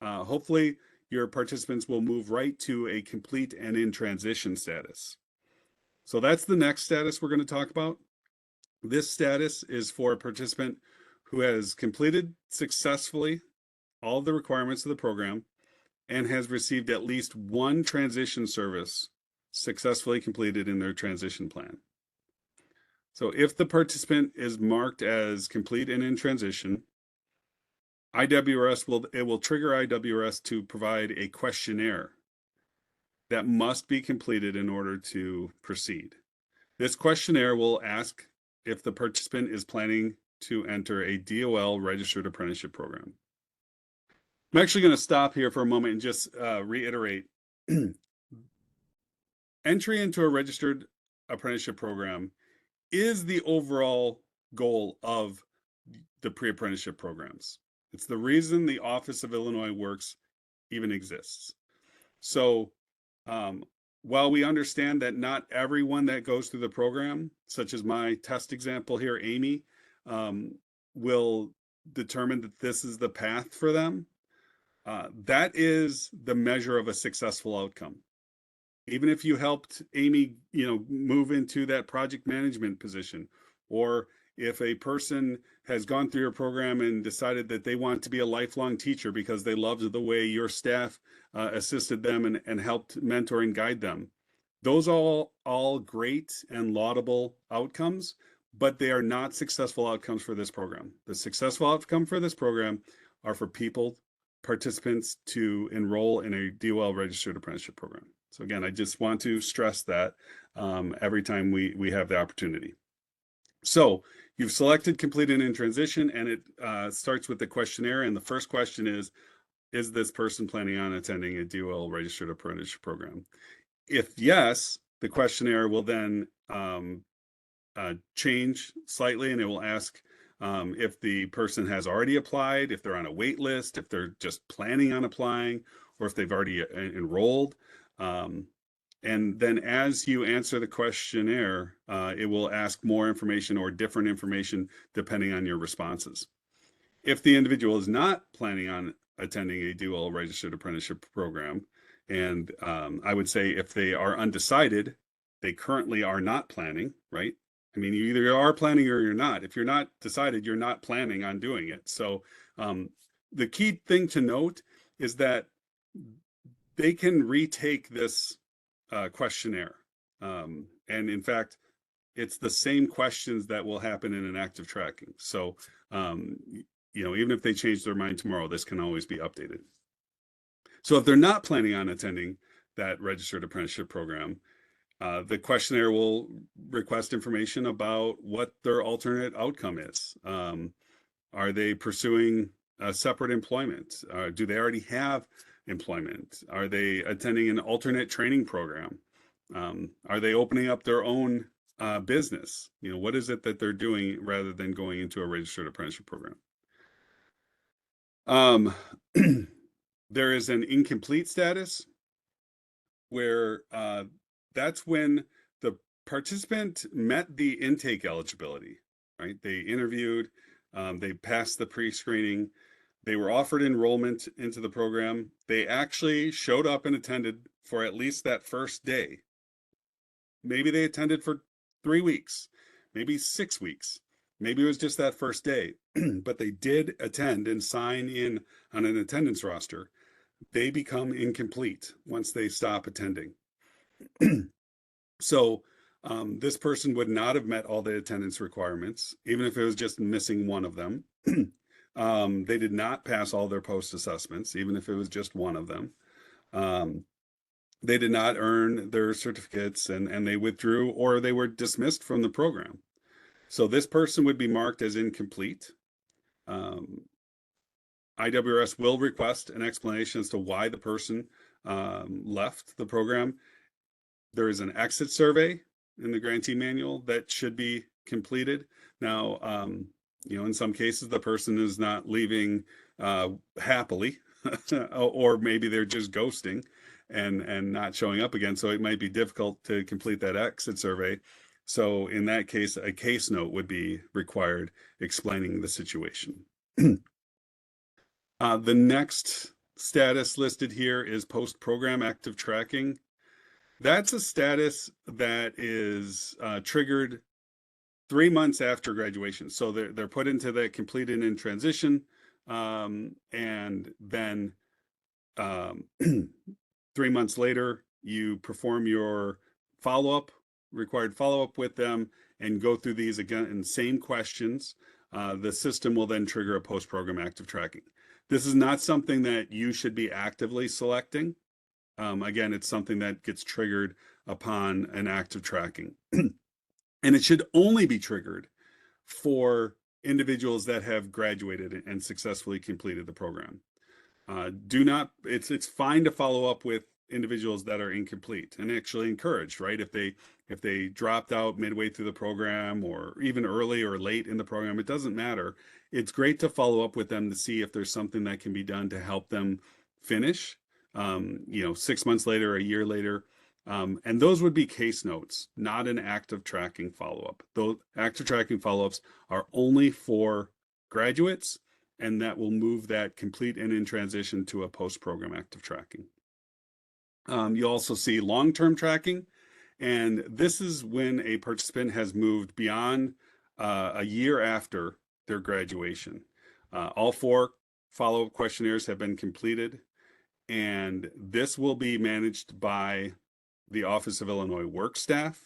Hopefully your participants will move right to a complete and in transition status. So that's the next status we're going to talk about. This status is for a participant who has completed successfully all the requirements of the program and has received at least one transition service successfully completed in their transition plan. So if the participant is marked as complete and in transition, IWRS will trigger IWRS to provide a questionnaire that must be completed in order to proceed. This questionnaire will ask if the participant is planning to enter a DOL registered apprenticeship program. I'm actually going to stop here for a moment and just reiterate entry into a registered apprenticeship program is the overall goal of the pre-apprenticeship programs. It's the reason the Office of Illinois Works even exists. So while we understand that not everyone that goes through the program, such as my test example here, Amy, will determine that this is the path for them, that is the measure of a successful outcome. Even if you helped Amy, move into that project management position, or if a person has gone through your program and decided that they want to be a lifelong teacher because they loved the way your staff assisted them and helped mentor and guide them, those are all great and laudable outcomes, but they are not successful outcomes for this program. The successful outcome for this program are for participants to enroll in a DOL registered apprenticeship program. So again, I just want to stress that every time we have the opportunity. So you've selected complete and in transition, and it starts with the questionnaire. And the first question is this person planning on attending a DOL registered apprenticeship program? If yes, the questionnaire will then change slightly, and it will ask if the person has already applied, if they're on a wait list, if they're just planning on applying, or if they've already enrolled. And then as you answer the questionnaire, it will ask more information or different information depending on your responses. If the individual is not planning on attending a DOL registered apprenticeship program, and I would say if they are undecided, they currently are not planning, right? I mean, you either are planning or you're not. If you're not decided, you're not planning on doing it. So the key thing to note is that they can retake this questionnaire. And in fact, it's the same questions that will happen in an active tracking. So, even if they change their mind tomorrow, this can always be updated. So if they're not planning on attending that registered apprenticeship program, the questionnaire will request information about what their alternate outcome is. Are they pursuing a separate employment? Do they already have employment? Are they attending an alternate training program? Are they opening up their own business? What is it that they're doing rather than going into a registered apprenticeship program? There is an incomplete status where that's when the participant met the intake eligibility, right? They interviewed, they passed the pre-screening, they were offered enrollment into the program. They actually showed up and attended for at least that first day. Maybe they attended for 3 weeks, maybe 6 weeks. Maybe it was just that first day, but they did attend and sign in on an attendance roster. They become incomplete once they stop attending. So this person would not have met all the attendance requirements, even if it was just missing one of them. They did not pass all their post assessments, even if it was just one of them. They did not earn their certificates, and they withdrew or they were dismissed from the program. So this person would be marked as incomplete. IWRS will request an explanation as to why the person left the program. There is an exit survey in the grantee manual that should be completed. Now, in some cases, the person is not leaving happily, or maybe they're just ghosting and not showing up again. So it might be difficult to complete that exit survey. So in that case, a case note would be required explaining the situation. The next status listed here is post-program active tracking. That's a status that is triggered 3 months after graduation. So they're put into the completed in transition, and then 3 months later, you perform your required follow-up with them, and go through these again in same questions. The system will then trigger a post-program active tracking. This is not something that you should be actively selecting. Again, it's something that gets triggered upon an active tracking. And it should only be triggered for individuals that have graduated and successfully completed the program. It's fine to follow up with individuals that are incomplete, and actually encouraged, right? If they dropped out midway through the program, or even early or late in the program, it doesn't matter. It's great to follow up with them to see if there's something that can be done to help them finish, 6 months later, a year later. And those would be case notes, not an active tracking follow-up. Those active tracking follow-ups are only for graduates, and that will move that complete and in transition to a post-program active tracking. You also see long-term tracking, and this is when a participant has moved beyond a year after their graduation. All 4 follow-up questionnaires have been completed, and this will be managed by the Office of Illinois Work staff,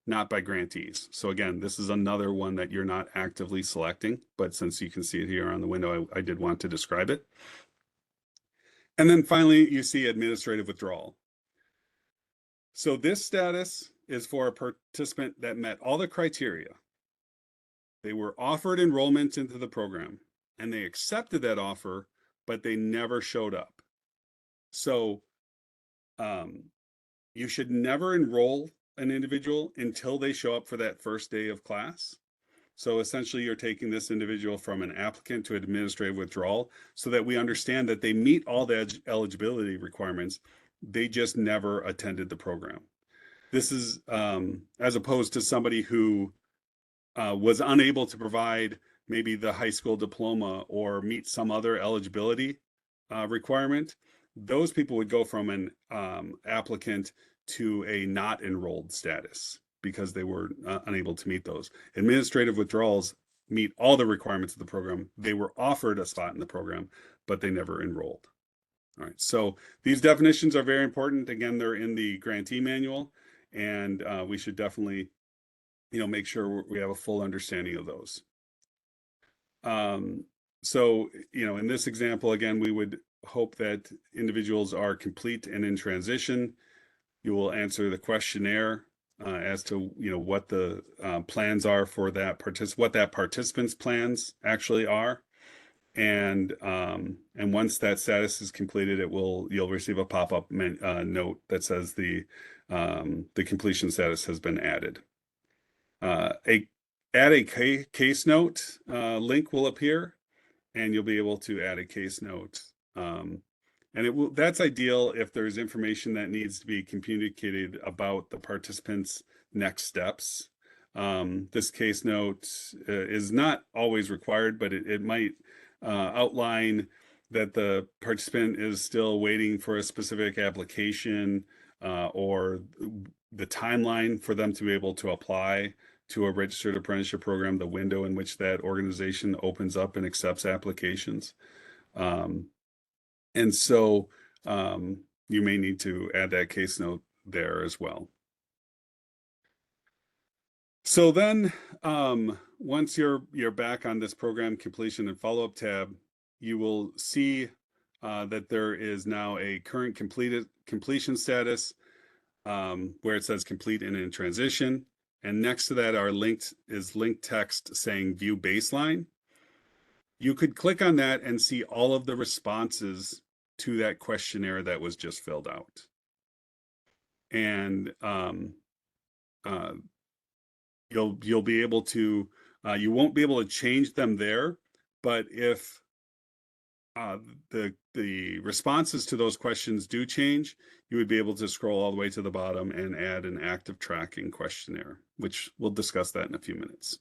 not by grantees. So again, this is another one that you're not actively selecting, but since you can see it here on the window, I did want to describe it. And then finally, you see administrative withdrawal. So this status is for a participant that met all the criteria. They were offered enrollment into the program, and they accepted that offer, but they never showed up. So you should never enroll an individual until they show up for that first day of class. So essentially, you're taking this individual from an applicant to administrative withdrawal so that we understand that they meet all the eligibility requirements. They just never attended the program. This is as opposed to somebody who was unable to provide maybe the high school diploma or meet some other eligibility requirement. Those people would go from an applicant to a not enrolled status because they were unable to meet those. Administrative withdrawals meet all the requirements of the program. They were offered a spot in the program, but they never enrolled. All right, so these definitions are very important. Again, they're in the grantee manual, and we should definitely, make sure we have a full understanding of those. So, in this example, again, we would hope that individuals are complete and in transition. You will answer the questionnaire as to what the plans are for that what that participant's plans actually are, and once that status is completed, you'll receive a pop-up note that says the completion status has been added. Add a case note link will appear, and you'll be able to add a case note. And that's ideal if there's information that needs to be communicated about the participant's next steps. This case note is not always required, but it might outline that the participant is still waiting for a specific application or the timeline for them to be able to apply to a registered apprenticeship program, the window in which that organization opens up and accepts applications. And so you may need to add that case note there as well. So then once you're back on this program completion and follow-up tab, you will see that there is now a current completion status where it says complete and in transition. And next to that is linked text saying view baseline. You could click on that and see all of the responses to that questionnaire that was just filled out. And you'll be able to, you won't be able to change them there, but if the responses to those questions do change, you would be able to scroll all the way to the bottom and add an active tracking questionnaire, which we'll discuss that in a few minutes.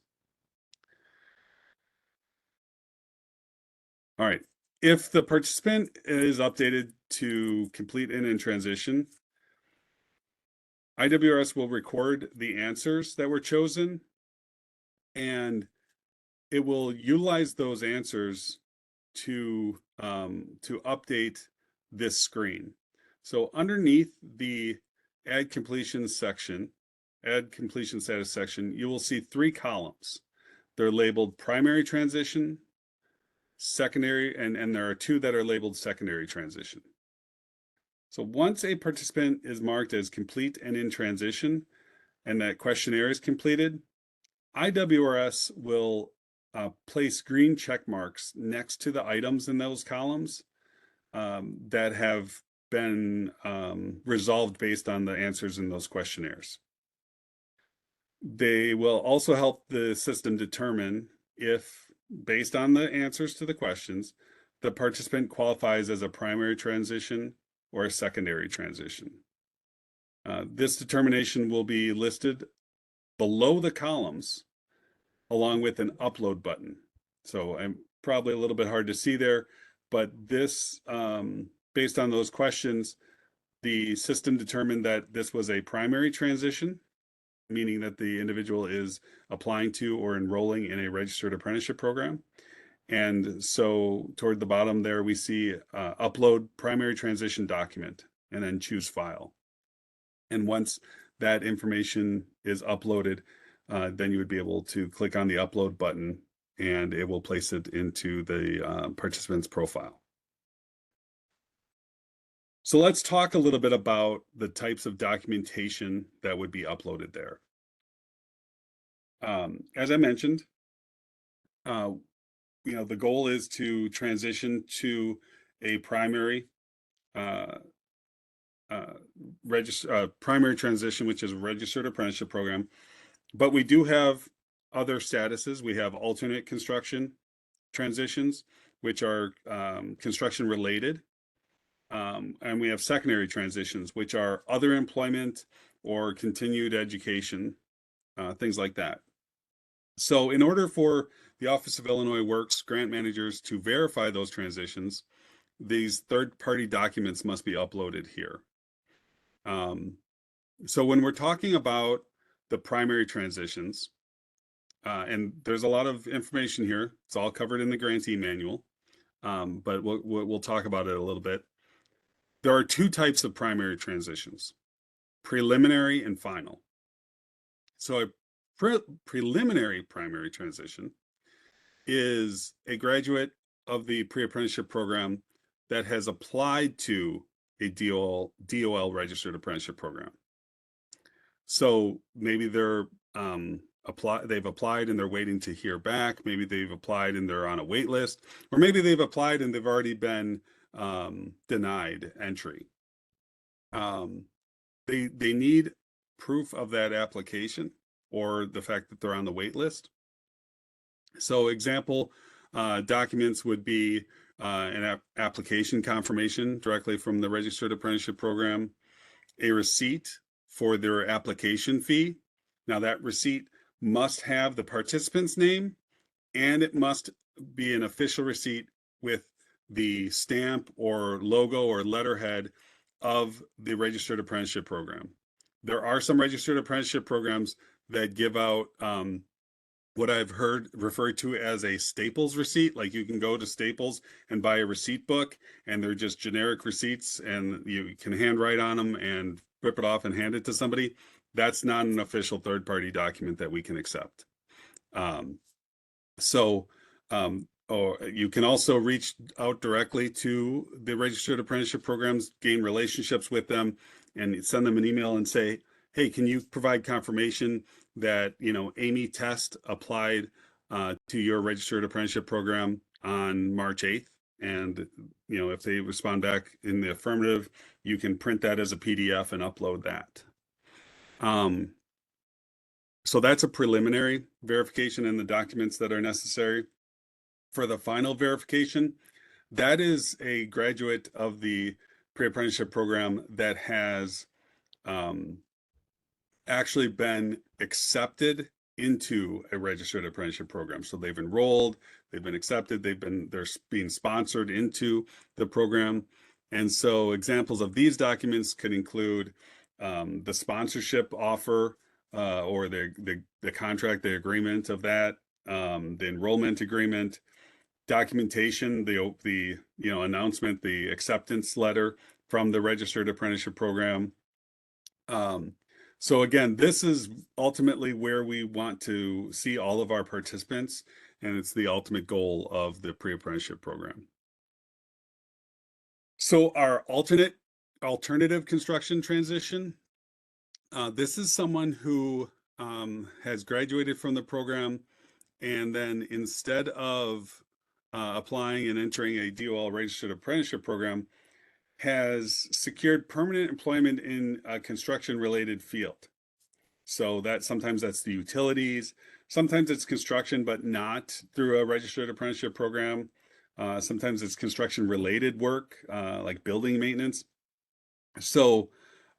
All right. If the participant is updated to complete and in transition, IWRS will record the answers that were chosen, and it will utilize those answers to update this screen. So underneath the add completion section, add completion status section, you will see 3 columns. They're labeled primary transition, secondary, and there are 2 that are labeled secondary transition. So once a participant is marked as complete and in transition, and that questionnaire is completed, IWRS will place green check marks next to the items in those columns that have been resolved based on the answers in those questionnaires. They will also help the system determine if, based on the answers to the questions, the participant qualifies as a primary transition or a secondary transition. This determination will be listed below the columns along with an upload button. So I'm probably a little bit hard to see there, but this, based on those questions, the system determined that this was a primary transition, meaning that the individual is applying to or enrolling in a registered apprenticeship program. And so toward the bottom there, we see upload primary transition document and then choose file. And once that information is uploaded, then you would be able to click on the upload button and it will place it into the participant's profile. So let's talk a little bit about the types of documentation that would be uploaded there. As I mentioned, the goal is to transition to a primary primary transition, which is a registered apprenticeship program. But we do have other statuses. We have alternate construction transitions, which are construction related. And we have secondary transitions, which are other employment or continued education, things like that. So in order for the Office of Illinois Works grant managers to verify those transitions, these third-party documents must be uploaded here. So when we're talking about the primary transitions, and there's a lot of information here, it's all covered in the grantee manual, but we'll talk about it a little bit. There are 2 types of primary transitions, preliminary and final. So a preliminary primary transition is a graduate of the pre-apprenticeship program that has applied to a DOL registered apprenticeship program. So maybe they've applied and they're waiting to hear back. Maybe they've applied and they're on a wait list, or maybe they've applied and they've already been denied entry. They need proof of that application or the fact that they're on the wait list. So example documents would be an application confirmation directly from the registered apprenticeship program, a receipt for their application fee. Now that receipt must have the participant's name and it must be an official receipt with the stamp or logo or letterhead of the registered apprenticeship program. There are some registered apprenticeship programs that give out what I've heard referred to as a Staples receipt. Like you can go to Staples and buy a receipt book and they're just generic receipts and you can handwrite on them and rip it off and hand it to somebody. That's not an official third-party document that we can accept. Or you can also reach out directly to the registered apprenticeship programs, gain relationships with them, and send them an email and say, hey, can you provide confirmation that, Amy Test applied to your registered apprenticeship program on March 8th? And, if they respond back in the affirmative, you can print that as a PDF and upload that. So that's a preliminary verification and the documents that are necessary. For the final verification, that is a graduate of the pre-apprenticeship program that has actually been accepted into a registered apprenticeship program. So they've enrolled, they've been accepted, they're being sponsored into the program. And so examples of these documents could include the sponsorship offer or the contract, the agreement of that, the enrollment agreement, documentation, the announcement, the acceptance letter from the registered apprenticeship program. So again, this is ultimately where we want to see all of our participants, and it's the ultimate goal of the pre-apprenticeship program. So our alternative construction transition, this is someone who has graduated from the program, and then instead of applying and entering a DOL registered apprenticeship program, has secured permanent employment in a construction related field. So that sometimes that's the utilities, sometimes it's construction, but not through a registered apprenticeship program. Sometimes it's construction related work, like building maintenance. So,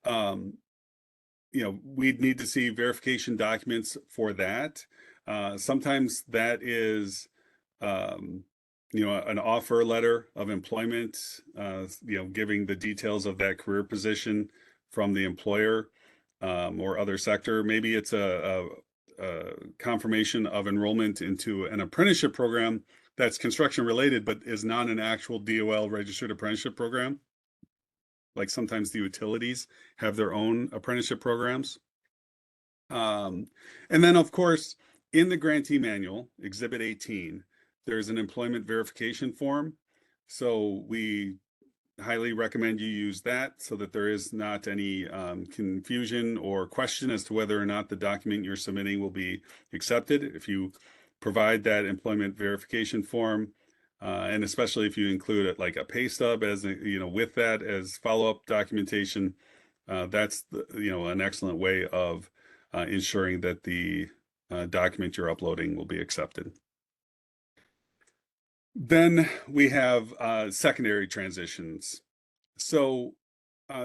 we'd need to see verification documents for that. Sometimes that is, an offer letter of employment, giving the details of that career position from the employer or other sector. Maybe it's a confirmation of enrollment into an apprenticeship program that's construction related, but is not an actual DOL registered apprenticeship program. Like sometimes the utilities have their own apprenticeship programs. And then, of course, in the grantee manual, Exhibit 18, there's an employment verification form. So we highly recommend you use that so that there is not any confusion or question as to whether or not the document you're submitting will be accepted. If you provide that employment verification form, and especially if you include it like a pay stub as with that as follow-up documentation, that's an excellent way of ensuring that the document you're uploading will be accepted. Then we have secondary transitions. So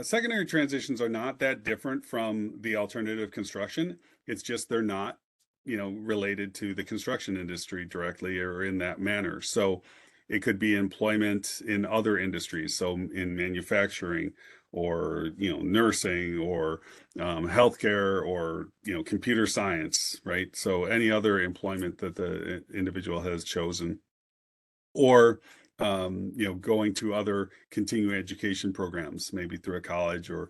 secondary transitions are not that different from the alternative construction. It's just they're not, related to the construction industry directly or in that manner. So it could be employment in other industries, so in manufacturing or nursing or healthcare or computer science, right? So any other employment that the individual has chosen, or going to other continuing education programs, maybe through a college or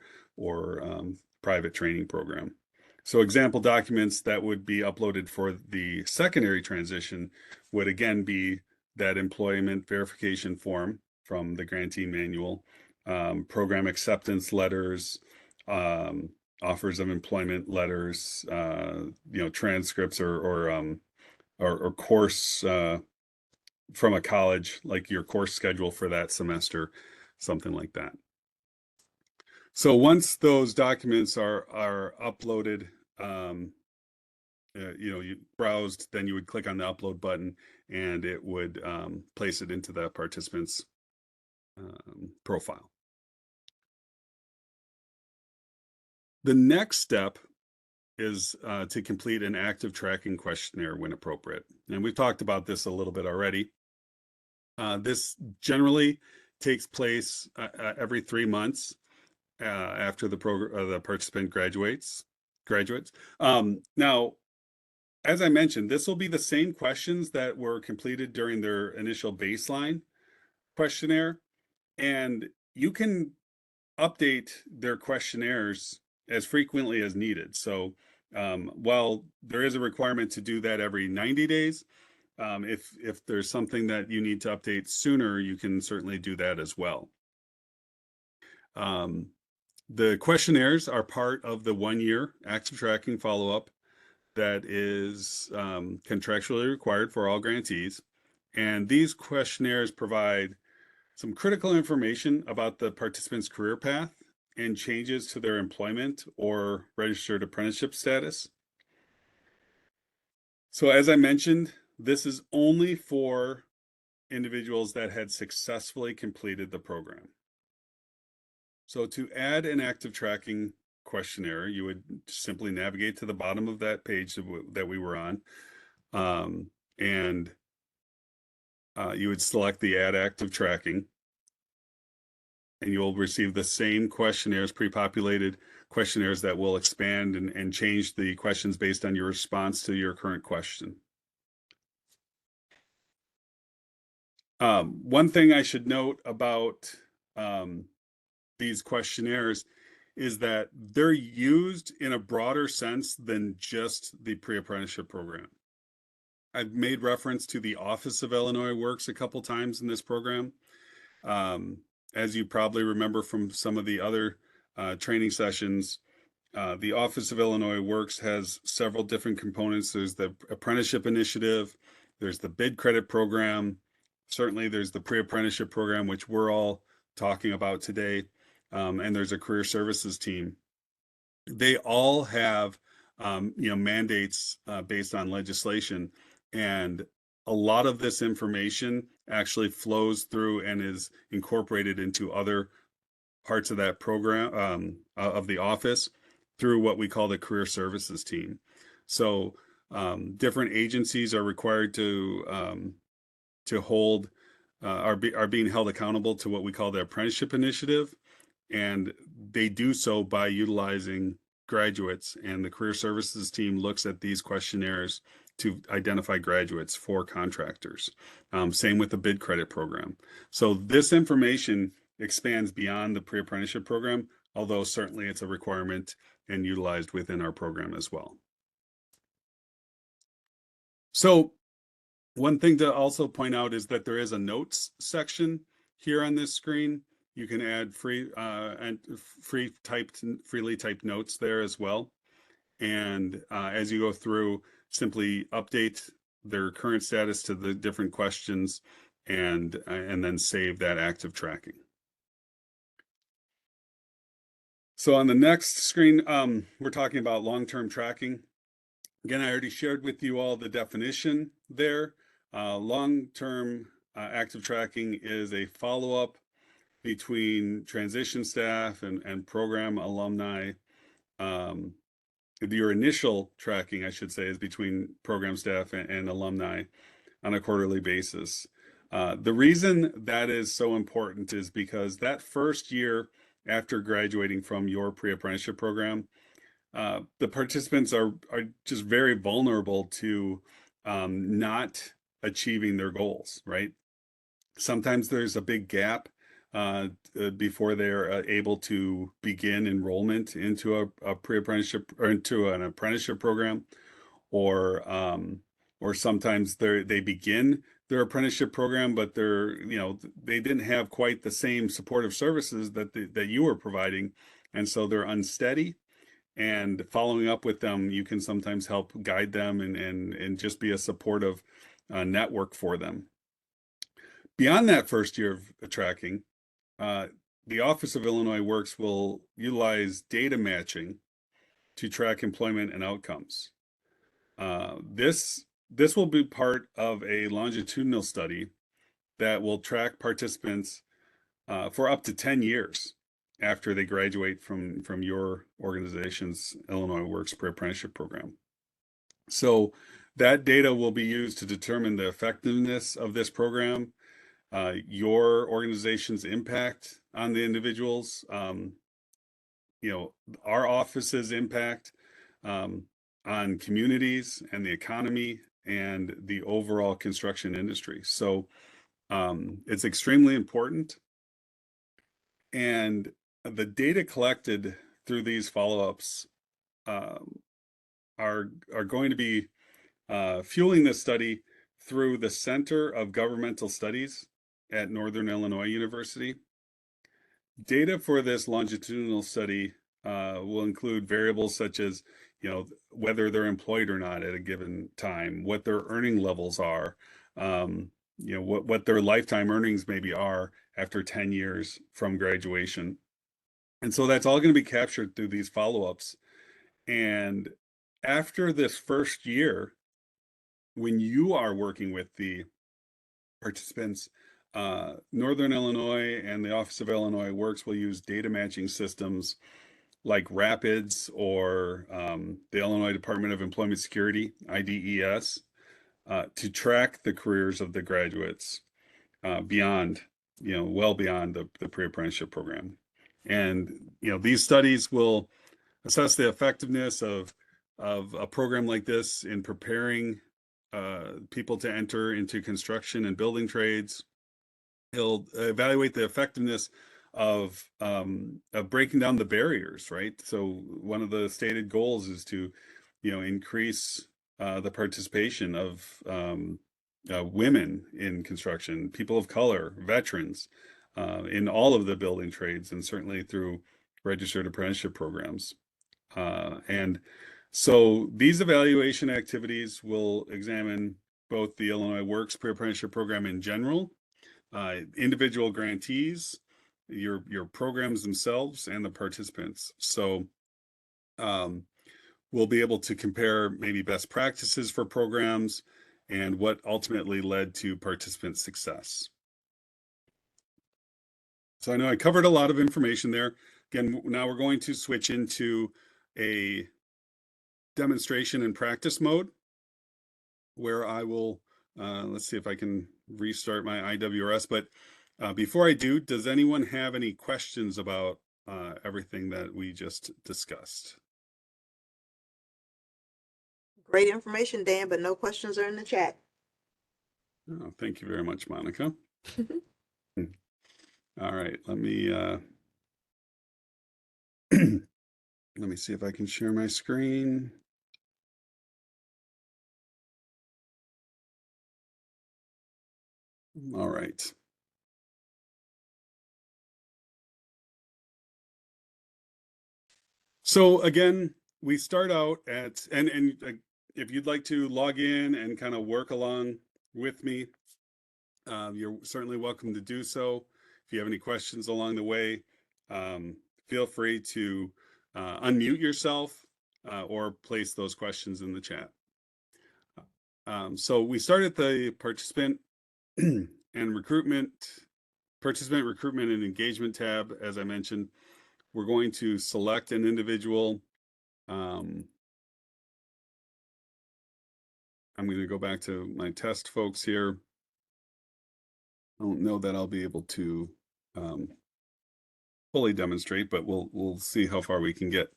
private training program. So example documents that would be uploaded for the secondary transition would again be that employment verification form from the grantee manual, program acceptance letters, offers of employment letters, transcripts or course from a college, like your course schedule for that semester, something like that. So once those documents are uploaded, you browsed, then you would click on the upload button and it would place it into the participant's profile. The next step is to complete an active tracking questionnaire when appropriate. And we've talked about this a little bit already. This generally takes place every 3 months after the participant graduates. Now, as I mentioned, this will be the same questions that were completed during their initial baseline questionnaire, and you can update their questionnaires as frequently as needed. So while there is a requirement to do that every 90 days, if there's something that you need to update sooner, you can certainly do that as well. The questionnaires are part of the 1-year active tracking follow-up that is contractually required for all grantees. And these questionnaires provide some critical information about the participant's career path and changes to their employment or registered apprenticeship status. So as I mentioned, this is only for individuals that had successfully completed the program. So to add an active tracking questionnaire, you would simply navigate to the bottom of that page that we were on, and you would select the Add Active Tracking, and you'll receive the same questionnaires, pre-populated questionnaires that will expand and change the questions based on your response to your current question. One thing I should note about these questionnaires is that they're used in a broader sense than just the pre-apprenticeship program. I've made reference to the Office of Illinois Works a couple times in this program. As you probably remember from some of the other training sessions, the Office of Illinois Works has several different components. There's the apprenticeship initiative, there's the bid credit program, certainly there's the pre-apprenticeship program, which we're all talking about today, and there's a career services team. They all have mandates based on legislation, and a lot of this information actually flows through and is incorporated into other parts of that program of the office through what we call the career services team. So different agencies are required to hold are being held accountable to what we call the apprenticeship initiative, and they do so by utilizing graduates, and the career services team looks at these questionnaires to identify graduates for contractors. Same with the bid credit program. So this information expands beyond the pre-apprenticeship program, although certainly it's a requirement and utilized within our program as well. So one thing to also point out is that there is a notes section here on this screen. You can add freely typed notes there as well. And as you go through, simply update their current status to the different questions and then save that active tracking. So on the next screen, we're talking about long-term tracking. Again, I already shared with you all the definition there. Long-term active tracking is a follow-up between transition staff and program alumni. Your initial tracking, I should say, is between program staff and alumni on a quarterly basis. The reason that is so important is because that first year after graduating from your pre-apprenticeship program, the participants are just very vulnerable to not achieving their goals, right? Sometimes there's a big gap before they're able to begin enrollment into a pre-apprenticeship or into an apprenticeship program, or sometimes they begin their apprenticeship program, but they didn't have quite the same supportive services that you were providing, and so they're unsteady. And following up with them, you can sometimes help guide them and just be a supportive network for them. Beyond that first year of tracking, the Office of Illinois Works will utilize data matching to track employment and outcomes. This will be part of a longitudinal study that will track participants for up to 10 years after they graduate from your organization's Illinois Works pre-apprenticeship program. So that data will be used to determine the effectiveness of this program, your organization's impact on the individuals, our office's impact on communities and the economy and the overall construction industry. So it's extremely important. And the data collected through these follow-ups are going to be fueling this study through the Center of Governmental Studies at Northern Illinois University. Data for this longitudinal study will include variables such as, whether they're employed or not at a given time, what their earning levels are, what their lifetime earnings maybe are after 10 years from graduation. And so that's all going to be captured through these follow-ups. And after this first year, when you are working with the participants. Northern Illinois and the Office of Illinois Works will use data matching systems like Rapids or the Illinois Department of Employment Security, IDES, to track the careers of the graduates beyond, well beyond the pre-apprenticeship program. And, these studies will assess the effectiveness of a program like this in preparing people to enter into construction and building trades. It'll evaluate the effectiveness of breaking down the barriers, right? So one of the stated goals is to, increase the participation of women in construction, people of color, veterans, in all of the building trades, and certainly through registered apprenticeship programs. And so these evaluation activities will examine both the Illinois Works pre-apprenticeship program in general, individual grantees, your programs themselves, and the participants. So we'll be able to compare maybe best practices for programs and what ultimately led to participant success. So I know I covered a lot of information there. Again, now we're going to switch into a demonstration and practice mode where I will, let's see if I can restart my IWRS. But before I do, does anyone have any questions about everything that we just discussed? Great information, Dan, but no questions are in the chat. Oh, thank you very much, Monica. All right, let me let me see if I can share my screen. All right. So again, we start out at, and if you'd like to log in and kind of work along with me, you're certainly welcome to do so. If you have any questions along the way, feel free to unmute yourself or place those questions in the chat. So we start at the participant and participant recruitment and engagement tab. As I mentioned, we're going to select an individual. I'm going to go back to my test folks here. I don't know that I'll be able to fully demonstrate, but we'll see how far we can get.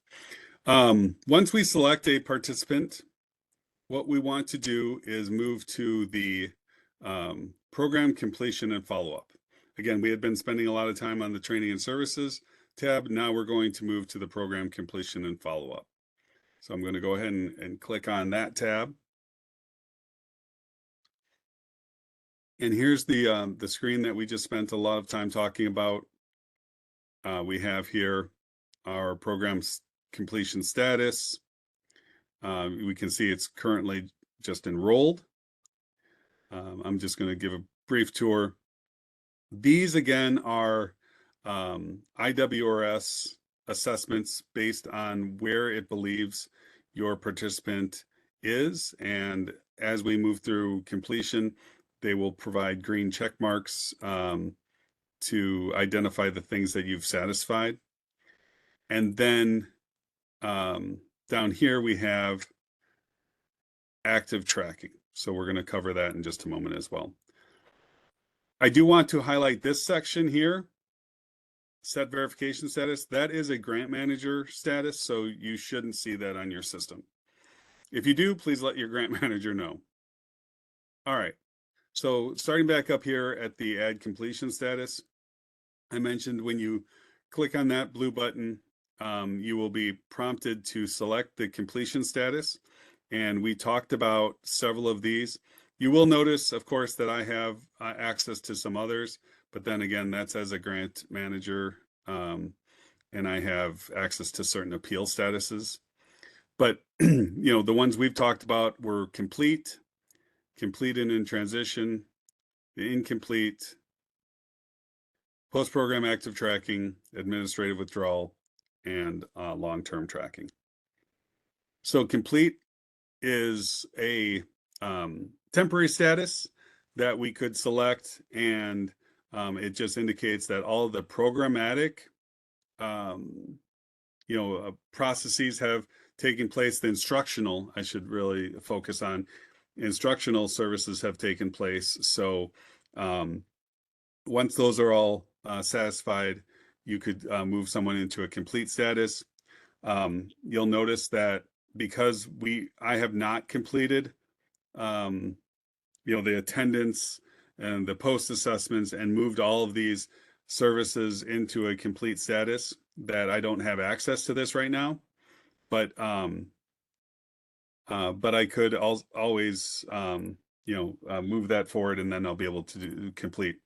Once we select a participant, what we want to do is move to the program completion and follow-up. Again, we had been spending a lot of time on the training and services tab. Now we're going to move to the program completion and follow-up. So I'm going to go ahead and click on that tab. And here's the screen that we just spent a lot of time talking about. We have here our program completion status. We can see it's currently just enrolled. I'm just going to give a brief tour. These again are IWRS assessments based on where it believes your participant is. And as we move through completion, they will provide green check marks to identify the things that you've satisfied. And then down here we have active tracking. So we're going to cover that in just a moment as well. I do want to highlight this section here, set verification status. That is a grant manager status, so you shouldn't see that on your system. If you do, please let your grant manager know. All right, so starting back up here at the add completion status, I mentioned when you click on that blue button, you will be prompted to select the completion status. And we talked about several of these. You will notice, of course, that I have access to some others, but then again, that's as a grant manager, and I have access to certain appeal statuses. But the ones we've talked about were complete, complete and in transition, the incomplete, post-program active tracking, administrative withdrawal, and long-term tracking. So complete is a temporary status that we could select, and it just indicates that all of the programmatic processes have taken place. The instructional, I should really focus on, instructional services have taken place. So once those are all satisfied, you could move someone into a complete status. You'll notice that because I have not completed the attendance and the post assessments and moved all of these services into a complete status, that I don't have access to this right now. But I could always move that forward, and then I'll be able to do complete.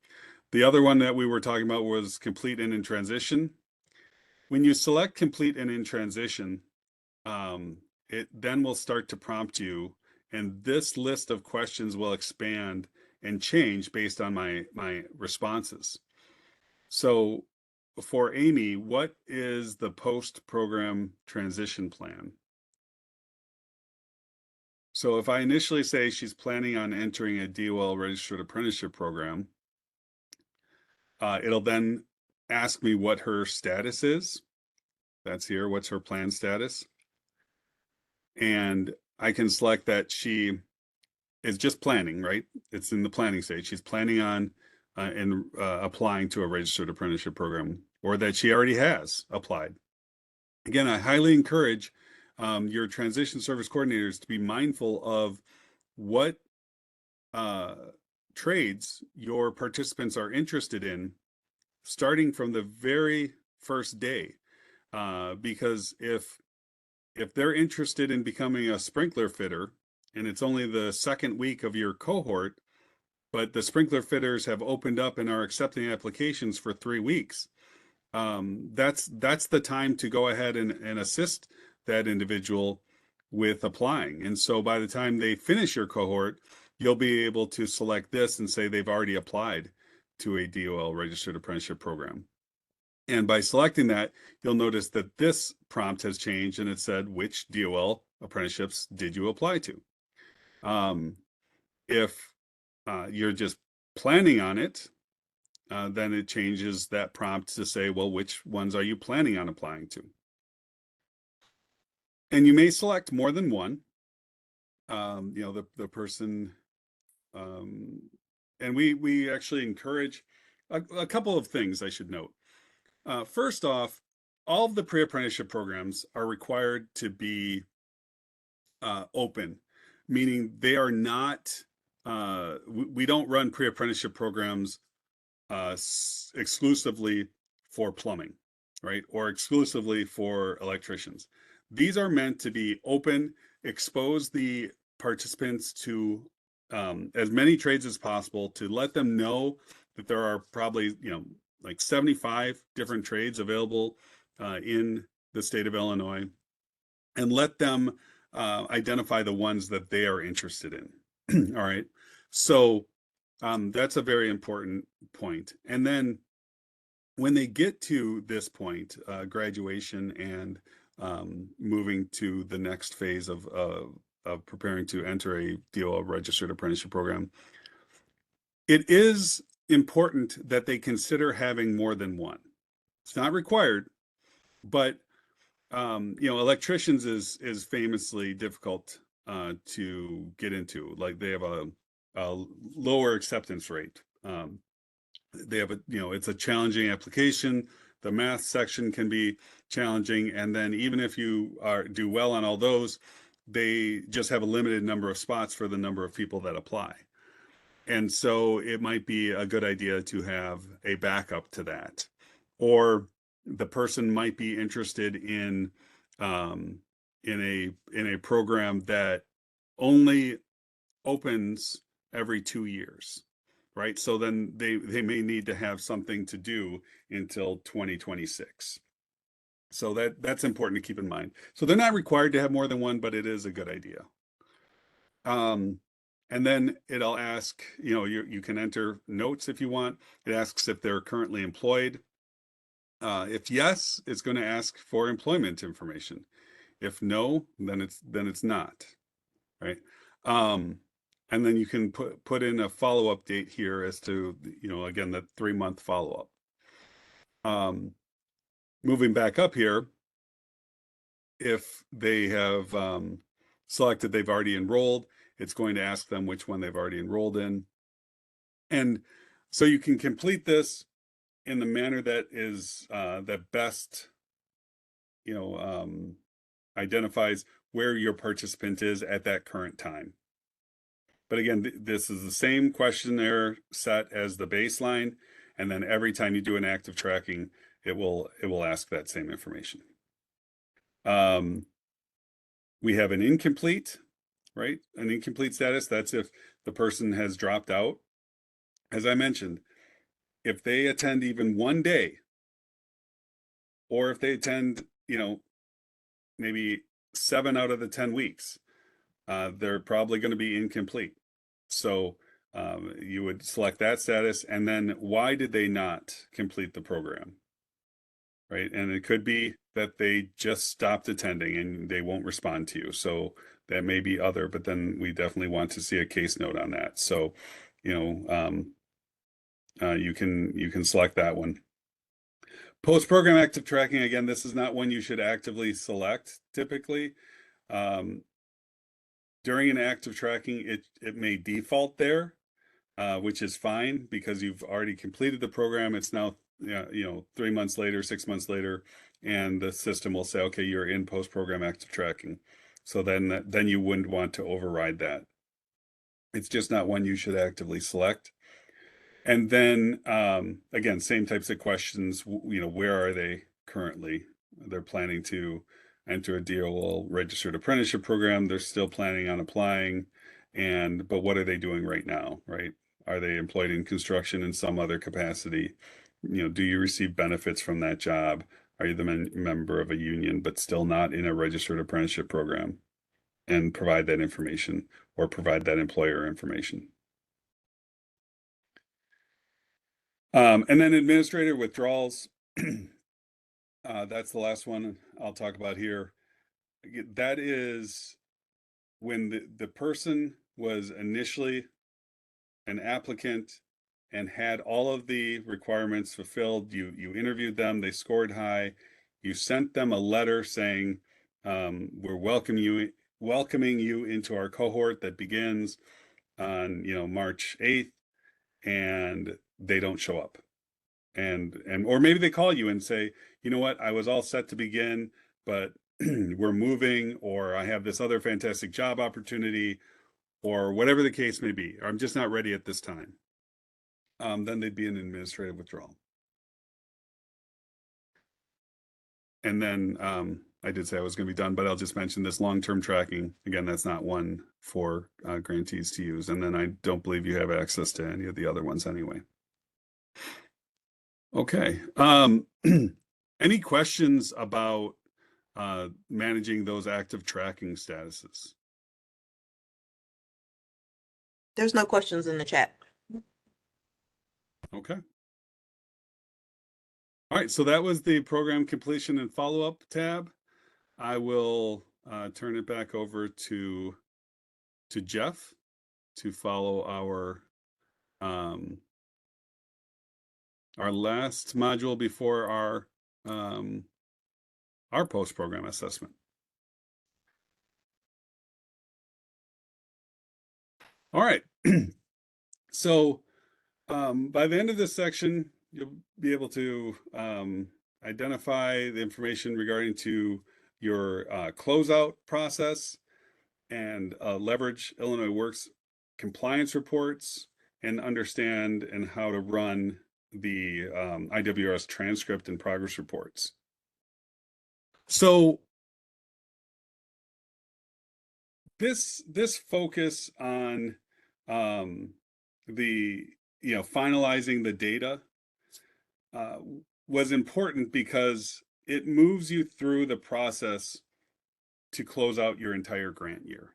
The other one that we were talking about was complete and in transition. When you select complete and in transition, it then will start to prompt you, and this list of questions will expand and change based on my responses. So for Amy, what is the post-program transition plan? So if I initially say she's planning on entering a DOL registered apprenticeship program, it'll then ask me what her status is. That's here. What's her plan status? And I can select that she is just planning, right? It's in the planning stage. She's planning on applying to a registered apprenticeship program, or that she already has applied. Again, I highly encourage your transition service coordinators to be mindful of what trades your participants are interested in, starting from the very first day. Because if they're interested in becoming a sprinkler fitter, and it's only the second week of your cohort, but the sprinkler fitters have opened up and are accepting applications for 3 weeks, that's the time to go ahead and assist that individual with applying. And so by the time they finish your cohort, you'll be able to select this and say they've already applied to a DOL registered apprenticeship program. And by selecting that, you'll notice that this prompt has changed, and it said, which DOL apprenticeships did you apply to? If you're just planning on it, then it changes that prompt to say, well, which ones are you planning on applying to? And you may select more than one. The person, and we actually encourage a couple of things I should note. First off, all of the pre-apprenticeship programs are required to be open, meaning they are not, we don't run pre-apprenticeship programs exclusively for plumbing, right? Or exclusively for electricians. These are meant to be open, expose the participants to as many trades as possible, to let them know that there are probably, like 75 different trades available in the state of Illinois, and let them identify the ones that they are interested in. All right. So that's a very important point. And then when they get to this point, graduation and moving to the next phase of preparing to enter a DOL registered apprenticeship program, it is important that they consider having more than one. It's not required, but electricians is famously difficult to get into. Like, they have a lower acceptance rate. They have it's a challenging application. The math section can be challenging, and then even if you do well on all those, they just have a limited number of spots for the number of people that apply. And so it might be a good idea to have a backup to that. Or the person might be interested in a program that only opens every 2 years, right? So then they may need to have something to do until 2026. So that's important to keep in mind. So they're not required to have more than one, but it is a good idea. And then it'll ask, you can enter notes if you want. It asks if they're currently employed. If yes, it's going to ask for employment information. If no, then it's not, right? And then you can put in a follow-up date here as to, again, the 3-month follow-up. Moving back up here, if they have selected they've already enrolled, it's going to ask them which one they've already enrolled in. And so you can complete this in the manner that is that best, identifies where your participant is at that current time. But again, this is the same questionnaire set as the baseline, and then every time you do an active tracking, it will ask that same information. We have an incomplete, right? An incomplete status. That's if the person has dropped out. As I mentioned, if they attend even one day, or if they attend, maybe 7 out of the 10 weeks, they're probably going to be incomplete. So you would select that status, and then why did they not complete the program, right? And it could be that they just stopped attending and they won't respond to you. So that may be other, but then we definitely want to see a case note on that. So, you can select that one. Post-program active tracking, again, this is not one you should actively select typically. During an active tracking, it may default there, which is fine because you've already completed the program. It's now 3 months later, 6 months later, and the system will say, okay, you're in post-program active tracking. So then you wouldn't want to override that. It's just not one you should actively select. And then again, same types of questions. Where are they currently? They're planning to enter a DOL registered apprenticeship program. They're still planning on applying, but what are they doing right now? Right? Are they employed in construction in some other capacity? Do you receive benefits from that job? Are you the member of a union but still not in a registered apprenticeship program? And provide that information, or provide that employer information. And then administrator withdrawals. That's the last one I'll talk about here. That is when the person was initially an applicant and had all of the requirements fulfilled. You interviewed them, they scored high. You sent them a letter saying, we're welcoming you into our cohort that begins on March 8th, and they don't show up. And or maybe they call you and say, you know what, I was all set to begin, but we're moving, or I have this other fantastic job opportunity, or whatever the case may be, or I'm just not ready at this time. Then they'd be an administrative withdrawal. And then I did say I was going to be done, but I'll just mention this long-term tracking. Again, that's not one for grantees to use. And then I don't believe you have access to any of the other ones anyway. Okay. Any questions about managing those active tracking statuses? There's no questions in the chat. Okay. All right, so that was the program completion and follow-up tab. I will turn it back over to Jeff to follow our last module before our post-program assessment. All right. So by the end of this section, you'll be able to identify the information regarding to your closeout process and leverage Illinois Works compliance reports, and understand and how to run the IWRS transcript and progress reports. So this focus on the finalizing the data was important because it moves you through the process to close out your entire grant year.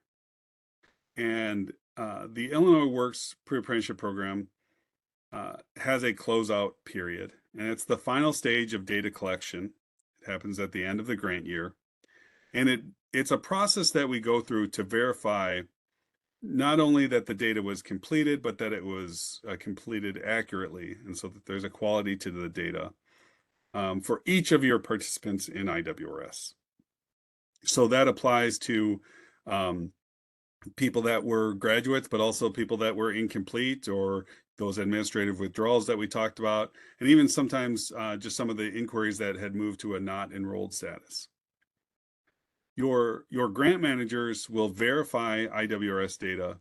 And the Illinois Works pre-apprenticeship program has a closeout period, and it's the final stage of data collection. It happens at the end of the grant year, and it's a process that we go through to verify not only that the data was completed, but that it was completed accurately, and so that there's a quality to the data for each of your participants in IWRS. So that applies to people that were graduates, but also people that were incomplete, or those administrative withdrawals that we talked about, and even sometimes just some of the inquiries that had moved to a not enrolled status. Your grant managers will verify IWRS data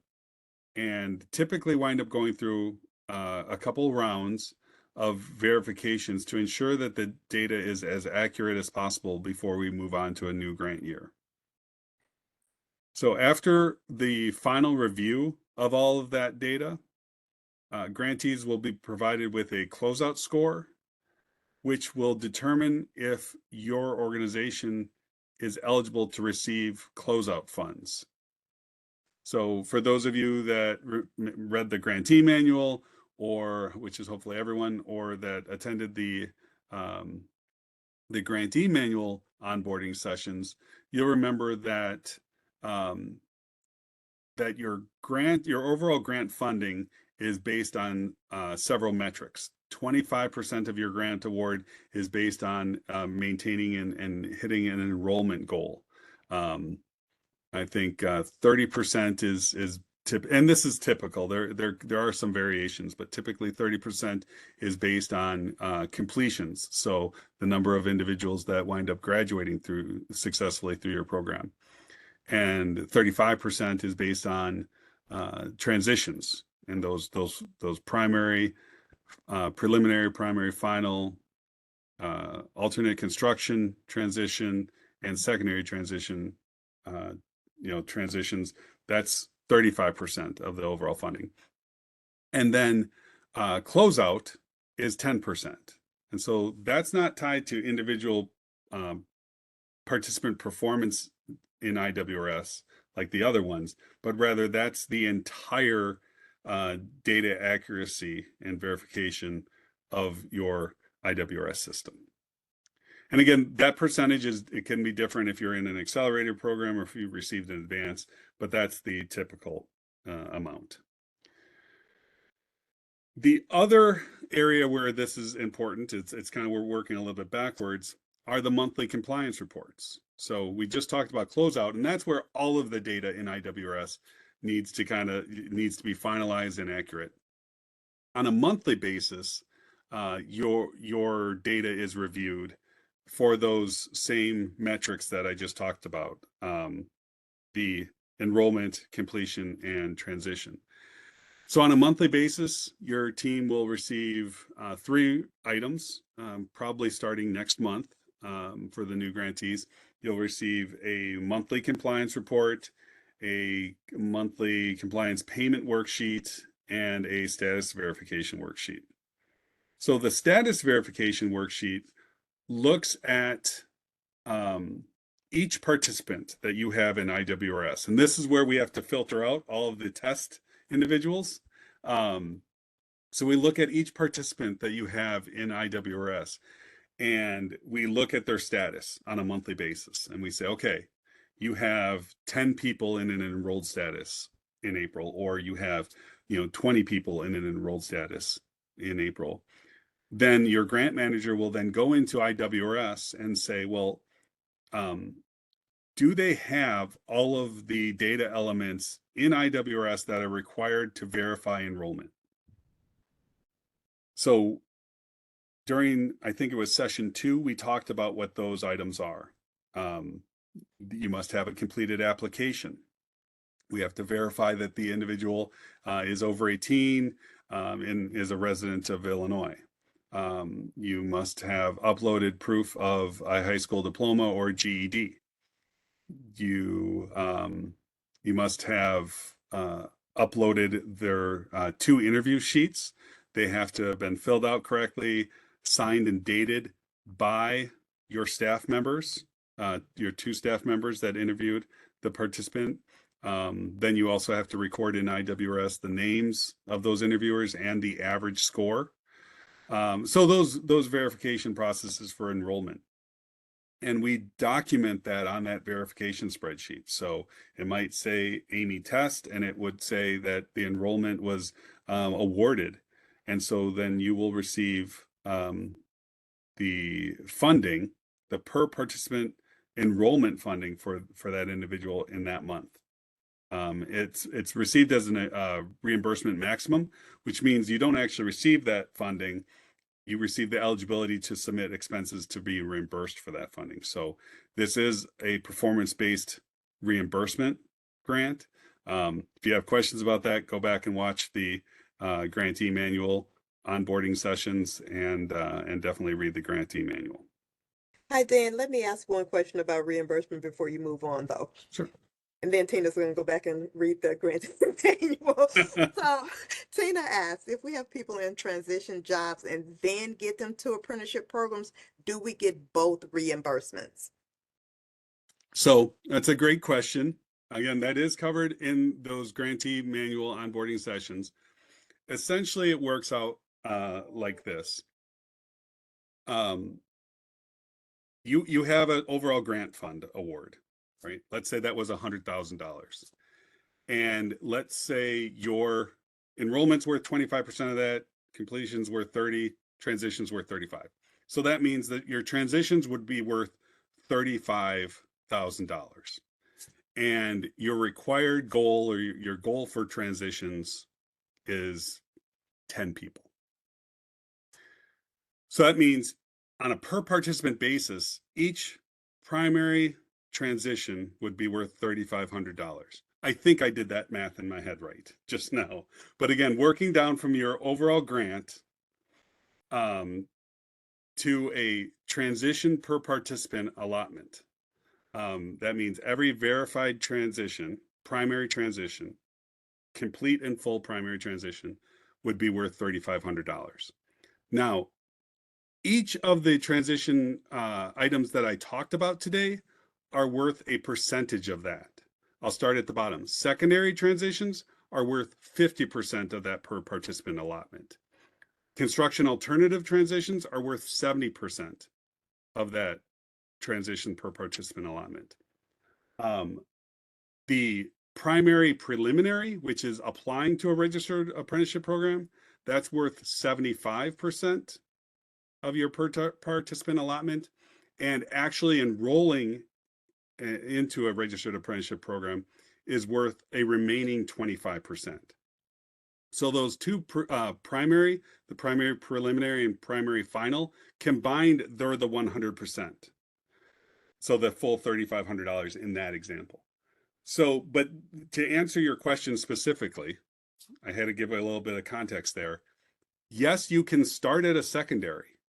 and typically wind up going through a couple rounds of verifications to ensure that the data is as accurate as possible before we move on to a new grant year. So after the final review of all of that data, grantees will be provided with a closeout score, which will determine if your organization is eligible to receive closeout funds. So for those of you that read the grantee manual, or which is hopefully everyone, or that attended the grantee manual onboarding sessions, you'll remember that that your overall grant funding is based on several metrics. 25% of your grant award is based on maintaining and hitting an enrollment goal. I think 30% is and this is typical. There are some variations, but typically 30% is based on completions. So the number of individuals that wind up graduating successfully through your program. And 35% is based on transitions, and those primary, preliminary, primary, final, alternate construction transition, and secondary transition, transitions. That's 35% of the overall funding. And then closeout is 10%. And so that's not tied to individual participant performance in IWRS like the other ones, but rather that's the entire data accuracy and verification of your IWRS system. And again, that percentage it can be different if you're in an accelerated program or if you received an advance, but that's the typical amount. The other area where this is important, it's kind of, we're working a little bit backwards, are the monthly compliance reports. So we just talked about closeout, and that's where all of the data in IWRS needs to be finalized and accurate. On a monthly basis, your data is reviewed for those same metrics that I just talked about, the enrollment, completion, and transition. So on a monthly basis, your team will receive 3 items, probably starting next month for the new grantees. You'll receive a monthly compliance report, a monthly compliance payment worksheet, and a status verification worksheet. So the status verification worksheet looks at each participant that you have in IWRS. And this is where we have to filter out all of the test individuals. So we look at each participant that you have in IWRS, and we look at their status on a monthly basis. And we say, okay, you have 10 people in an enrolled status in April, or you have 20 people in an enrolled status in April. Then your grant manager will then go into IWRS and say, well, do they have all of the data elements in IWRS that are required to verify enrollment? So during, I think it was session 2, we talked about what those items are. You must have a completed application. We have to verify that the individual is over 18 and is a resident of Illinois. You must have uploaded proof of a high school diploma or GED. You must have uploaded their 2 interview sheets. They have to have been filled out correctly, signed and dated by your staff members, your 2 staff members that interviewed the participant. Then you also have to record in IWRS the names of those interviewers and the average score. So those verification processes for enrollment. and we document that on that verification spreadsheet. So it might say Amy Test, and it would say that the enrollment was awarded. And so then you will receive the funding, the per participant enrollment funding for that individual in that month. It's received as a reimbursement maximum, which means you don't actually receive that funding. You receive the eligibility to submit expenses to be reimbursed for that funding. So this is a performance-based reimbursement grant. If you have questions about that, go back and watch the grantee manual onboarding sessions and definitely read the grantee manual. Hi, Dan. Let me ask one question about reimbursement before you move on, though. Sure. And then Tina's going to go back and read the grant manual. So Tina asks, if we have people in transition jobs and then get them to apprenticeship programs, do we get both reimbursements? So that's a great question. Again, that is covered in those grantee manual onboarding sessions. Essentially, it works out like this. You have an overall grant fund award, right? Let's say that was $100,000. And let's say your enrollment's worth 25% of that, completion's worth 30, transitions worth 35. So that means that your transitions would be worth $35,000. And your required goal or your goal for transitions is 10 people. So that means on a per participant basis, each primary transition would be worth $3,500. I think I did that math in my head right just now. But again, working down from your overall grant to a transition per participant allotment. That means every verified transition, primary transition, complete and full primary transition would be worth $3,500. Now, each of the transition items that I talked about today are worth a percentage of that. I'll start at the bottom. Secondary transitions are worth 50% of that per participant allotment. Construction alternative transitions are worth 70% of that transition per participant allotment. The primary preliminary, which is applying to a registered apprenticeship program, that's worth 75% of your per participant allotment, and actually enrolling into a registered apprenticeship program is worth a remaining 25%. So those two primary, the primary preliminary and primary final, combined, they're the 100%. So the full $3,500 in that example. So, but to answer your question specifically, I had to give a little bit of context there. Yes, you can start at a secondary,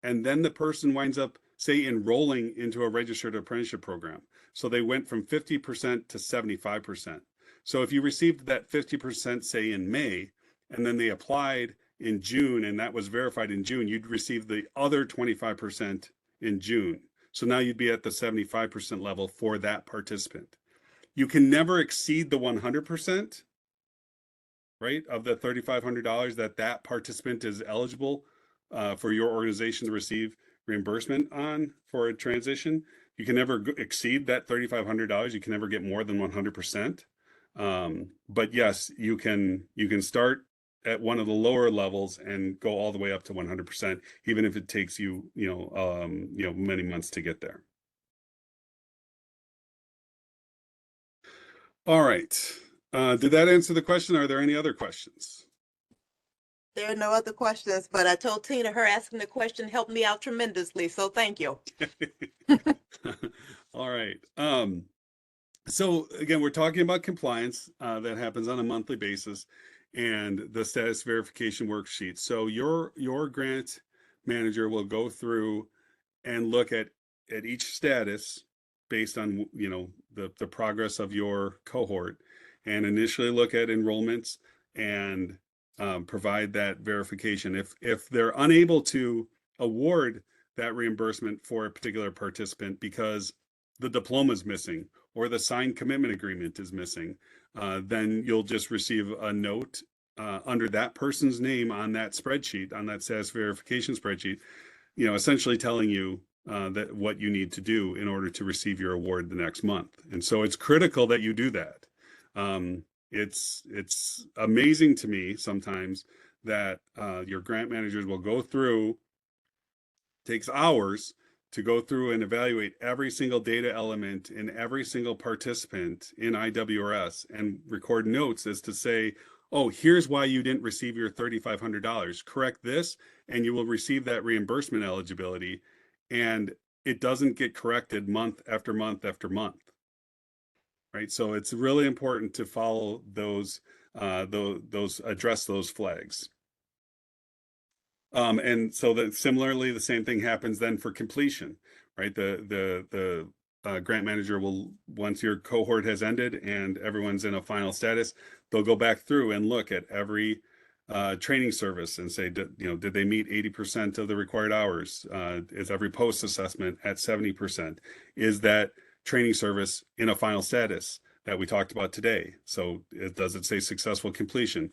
and then the person winds up, say, enrolling into a registered apprenticeship program. So they went from 50% to 75%. So if you received that 50%, say, in May, and then they applied in June, and that was verified in June, you'd receive the other 25% in June. So now you'd be at the 75% level for that participant. You can never exceed the 100%, right, of the $3,500 that participant is eligible for your organization to receive reimbursement on for a transition. You can never exceed that $3,500. You can never get more than 100%. But yes, you can start at one of the lower levels and go all the way up to 100%, even if it takes you, many months to get there. All right. Did that answer the question? Are there any other questions? There are no other questions, but I told Tina her asking the question helped me out tremendously. So thank you. All right. So again, we're talking about compliance that happens on a monthly basis and the status verification worksheet. So your grant manager will go through and look at each status based on the progress of your cohort, and initially look at enrollments and provide that verification. If they're unable to award that reimbursement for a particular participant because the diploma is missing or the signed commitment agreement is missing, then you'll just receive a note under that person's name on that spreadsheet, on that status verification spreadsheet, essentially telling you that what you need to do in order to receive your award the next month. And so it's critical that you do that. It's amazing to me sometimes that your grant managers will go through, takes hours to go through and evaluate every single data element in every single participant in IWRS and record notes as to say, oh, here's why you didn't receive your $3,500. Correct this, and you will receive that reimbursement eligibility. And it doesn't get corrected month after month after month, right? So it's really important to follow those address those flags. And so that similarly, the same thing happens then for completion, right? The grant manager will, once your cohort has ended and everyone's in a final status, they'll go back through and look at every training service and say, did they meet 80% of the required hours? Is every post assessment at 70%? Is that training service in a final status that we talked about today? So does it say successful completion?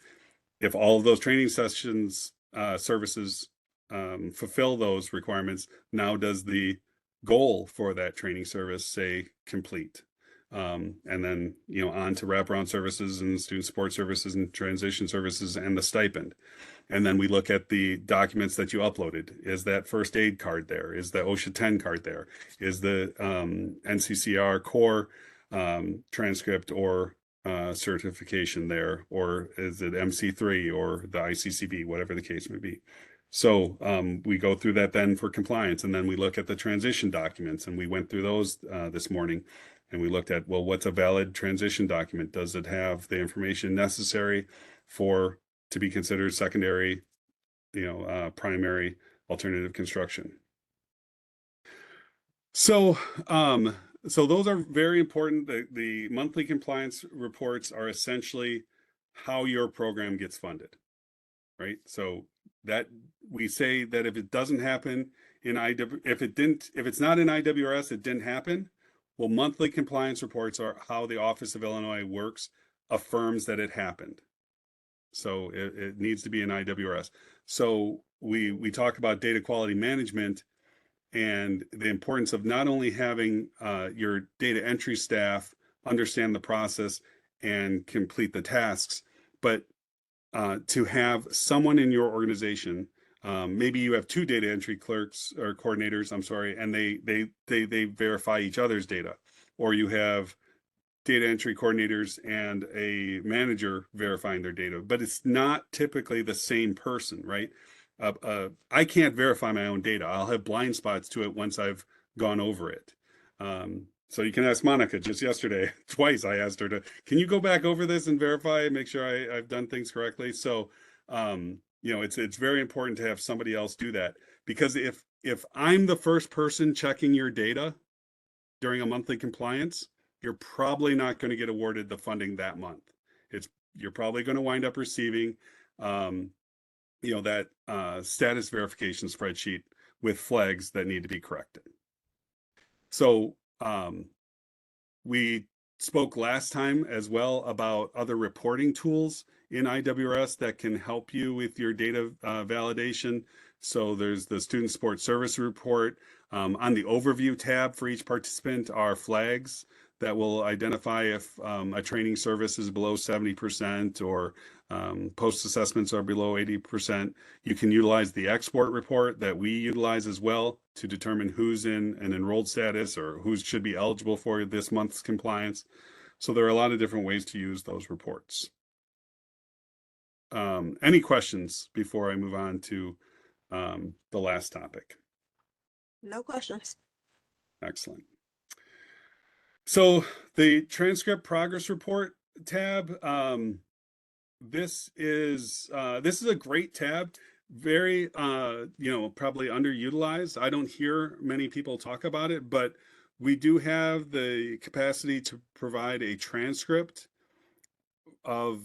If all of those training sessions services fulfill those requirements, now does the goal for that training service say complete? And then, on to wraparound services and student support services and transition services and the stipend. And then we look at the documents that you uploaded. Is that first aid card there? Is the OSHA 10 card there? Is the NCCR core transcript or certification there, or is it MC3 or the ICCB, whatever the case may be? So we go through that then for compliance, and then we look at the transition documents, and we went through those this morning, and we looked at, well, what's a valid transition document? Does it have the information necessary to be considered secondary, primary alternative construction? So those are very important. The monthly compliance reports are essentially how your program gets funded, right? So that we say that if it doesn't happen in if it's not in IWRS, it didn't happen. Well, monthly compliance reports are how the Office of Illinois Works affirms that it happened. So it needs to be in IWRS. So we talk about data quality management and the importance of not only having your data entry staff understand the process and complete the tasks, but to have someone in your organization, maybe you have two data entry clerks or coordinators, I'm sorry, and they verify each other's data, or you have data entry coordinators and a manager verifying their data, but it's not typically the same person, right? I can't verify my own data. I'll have blind spots to it once I've gone over it. So you can ask Monica. Just yesterday, twice I asked her can you go back over this and verify and make sure I've done things correctly? So, it's very important to have somebody else do that, because if I'm the first person checking your data during a monthly compliance, you're probably not going to get awarded the funding that month. You're probably going to wind up receiving that status verification spreadsheet with flags that need to be corrected. So we spoke last time as well about other reporting tools in IWRS that can help you with your data validation. So there's the Student Support Service Report. On the overview tab for each participant are flags that will identify if a training service is below 70% or post assessments are below 80%. You can utilize the export report that we utilize as well to determine who's in an enrolled status or who should be eligible for this month's compliance. So there are a lot of different ways to use those reports. Any questions before I move on to the last topic? No questions. Excellent. So the transcript progress report tab, this is a great tab. Very, probably underutilized. I don't hear many people talk about it, but we do have the capacity to provide a transcript of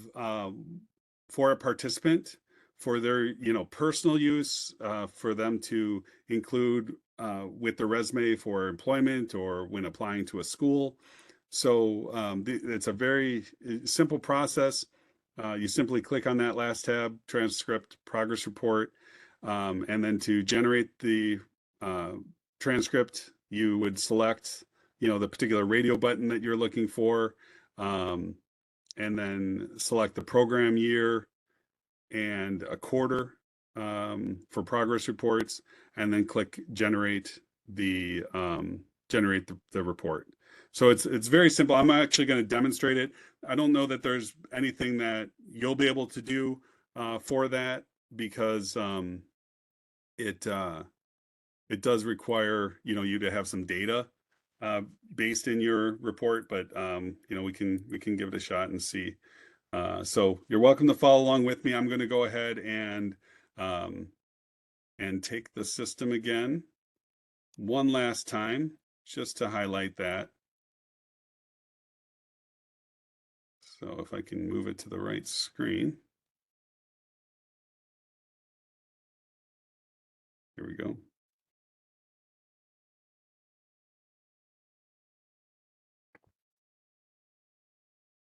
for a participant for their personal use, for them to include with the resume for employment or when applying to a school. So it's a very simple process. You simply click on that last tab, transcript progress report, and then to generate the transcript, you would select, the particular radio button that you're looking for, and then select the program year and a quarter for progress reports, and then click generate the report. So it's very simple. I'm actually going to demonstrate it. I don't know that there's anything that you'll be able to do for that, because it does require you to have some data based in your report, but we can give it a shot and see. So you're welcome to follow along with me. I'm going to go ahead and take the system again one last time, just to highlight that. So if I can move it to the right screen. Here we go.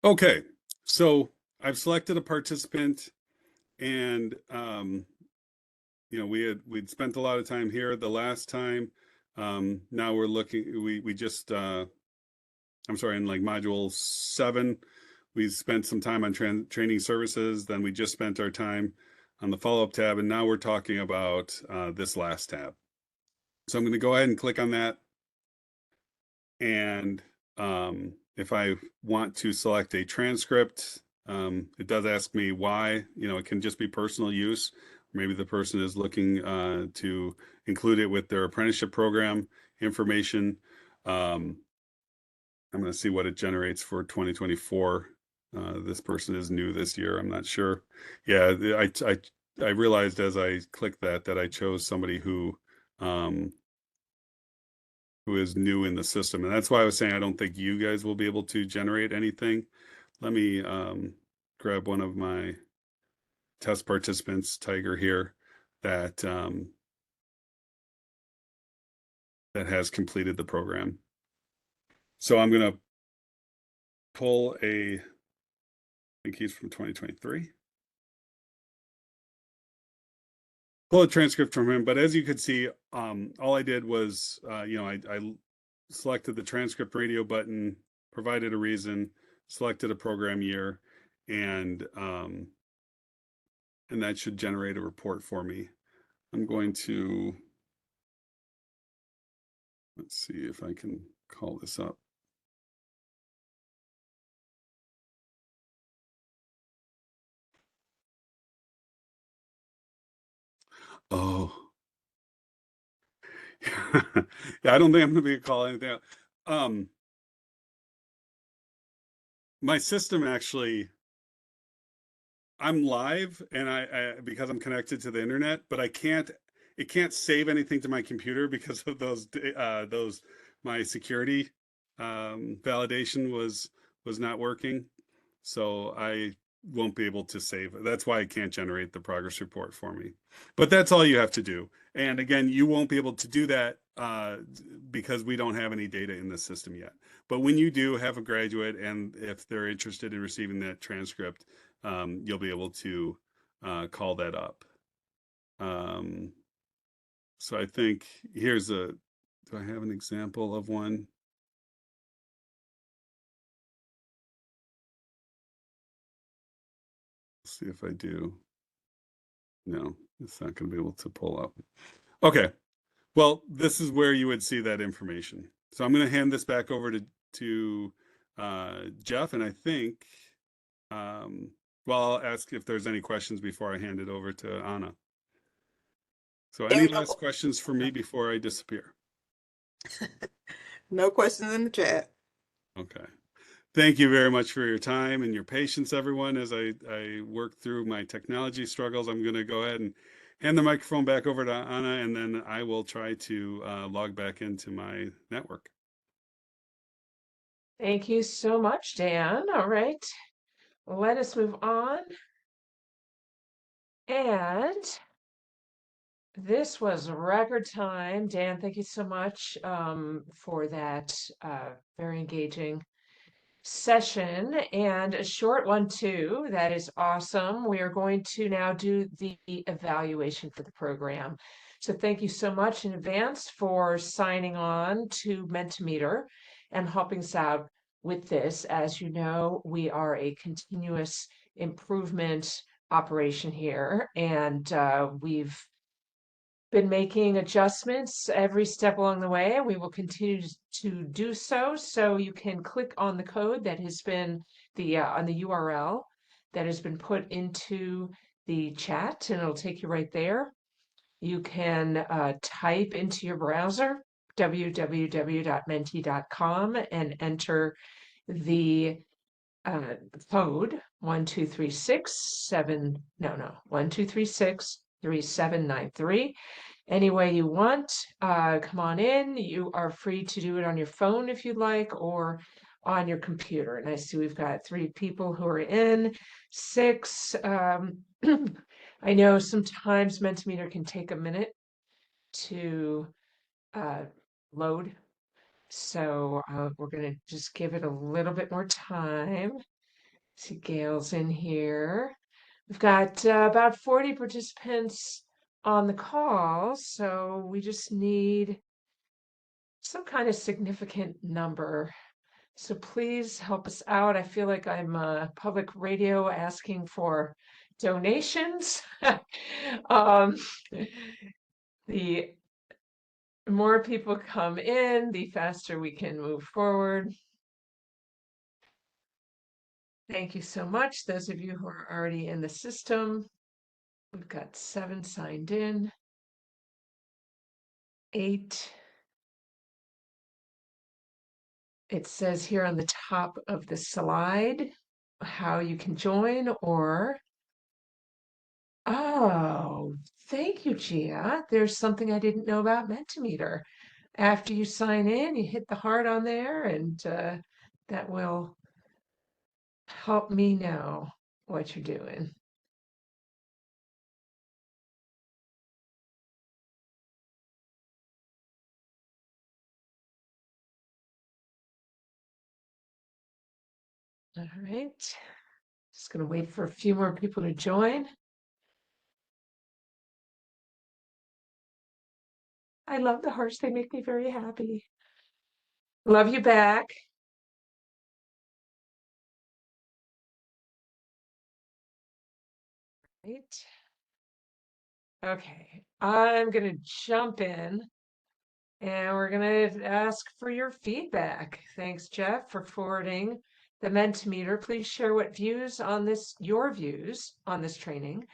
Okay, so I've selected a participant, and we'd spent a lot of time here the last time. Now we're looking. We just I'm sorry, in like module 7, we spent some time on training services. Then we just spent our time on the follow-up tab, and now we're talking about this last tab. So I'm going to go ahead and click on that, and if I want to select a transcript, it does ask me why. It can just be personal use. Maybe the person is looking to include it with their apprenticeship program information. I'm going to see what it generates for 2024. This person is new this year. I'm not sure. Yeah, I realized as I clicked that I chose somebody who is new in the system. And that's why I was saying I don't think you guys will be able to generate anything. Let me grab one of my test participants, Tiger here, that has completed the program. So I'm going to pull I think he's from 2023. Pull a transcript from him, but as you could see, all I did was, I selected the transcript radio button, provided a reason, selected a program year, and that should generate a report for me. I'm going to, let's see if I can call this up. Oh, yeah, I don't think I'm going to be calling anything out. My system actually, I'm live, and I because I'm connected to the internet, but it can't save anything to my computer because of those my security validation was not working, so I won't be able to save it. That's why I can't generate the progress report for me. But that's all you have to do. And again, you won't be able to do that because we don't have any data in the system yet. But when you do have a graduate, and if they're interested in receiving that transcript, you'll be able to call that up. So I think do I have an example of one? Let's see if I do. No, it's not going to be able to pull up. Okay, well, this is where you would see that information. So I'm going to hand this back over to Jeff, and I think, well, I'll ask if there's any questions before I hand it over to Anna. So any last questions for me before I disappear? No questions in the chat. Okay. Thank you very much for your time and your patience, everyone, as I work through my technology struggles. I'm going to go ahead and hand the microphone back over to Anna, and then I will try to log back into my network. Thank you so much, Dan. All right, let us move on. And this was record time. Dan, thank you so much for that very engaging session, and a short one too. That is awesome. We are going to now do the evaluation for the program. So thank you so much in advance for signing on to Mentimeter and helping us out with this. As you know, we are a continuous improvement operation here, and we've been making adjustments every step along the way, and we will continue to do so. So you can click on the code that has been on the URL that has been put into the chat, and it'll take you right there. You can type into your browser www.menti.com and enter the code 12367 any way you want. Come on in. You are free to do it on your phone if you'd like, or on your computer. And I see we've got 3 people who are in, 6. I know sometimes Mentimeter can take a minute to load. So we're going to just give it a little bit more time. See, Gail's in here. We've got about 40 participants on the call, so we just need some kind of significant number. So please help us out. I feel like I'm public radio asking for donations. The more people come in, the faster we can move forward. Thank you so much, those of you who are already in the system. We've got 7 signed in, 8. It says here on the top of the slide how you can join, or oh, thank you, Gia. There's something I didn't know about Mentimeter. After you sign in, you hit the heart on there, and that will help me know what you're doing. All right. Just going to wait for a few more people to join. I love the hearts. They make me very happy. Love you back. Right. Okay. I'm going to jump in and we're going to ask for your feedback. Thanks, Jeff, for forwarding the Mentimeter. Please share your views on this training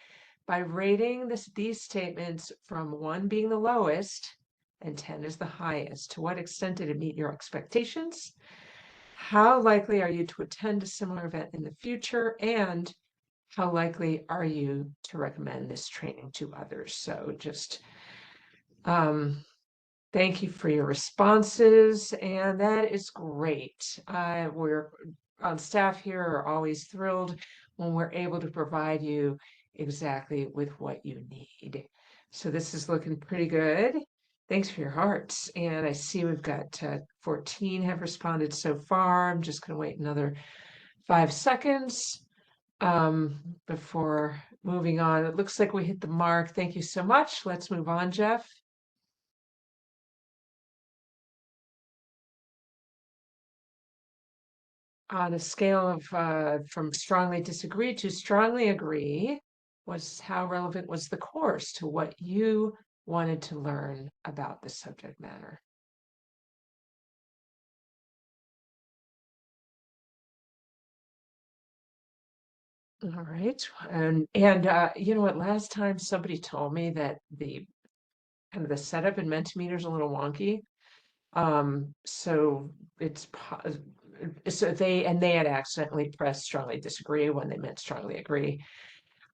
by rating these statements from 1 being the lowest and 10 is the highest. To what extent did it meet your expectations? How likely are you to attend a similar event in the future? And how likely are you to recommend this training to others? So just thank you for your responses, and that is great. We're on staff here are always thrilled when we're able to provide you exactly with what you need. So this is looking pretty good. Thanks for your hearts. And I see we've got 14 have responded so far. I'm just going to wait another 5 seconds before moving on. It looks like we hit the mark. Thank you so much. Let's move on, Jeff. On a scale of from strongly disagree to strongly agree, was how relevant was the course to what you wanted to learn about the subject matter? All right. And you know what, last time somebody told me that the kind of the setup in Mentimeter is a little wonky. So they had accidentally pressed strongly disagree when they meant strongly agree.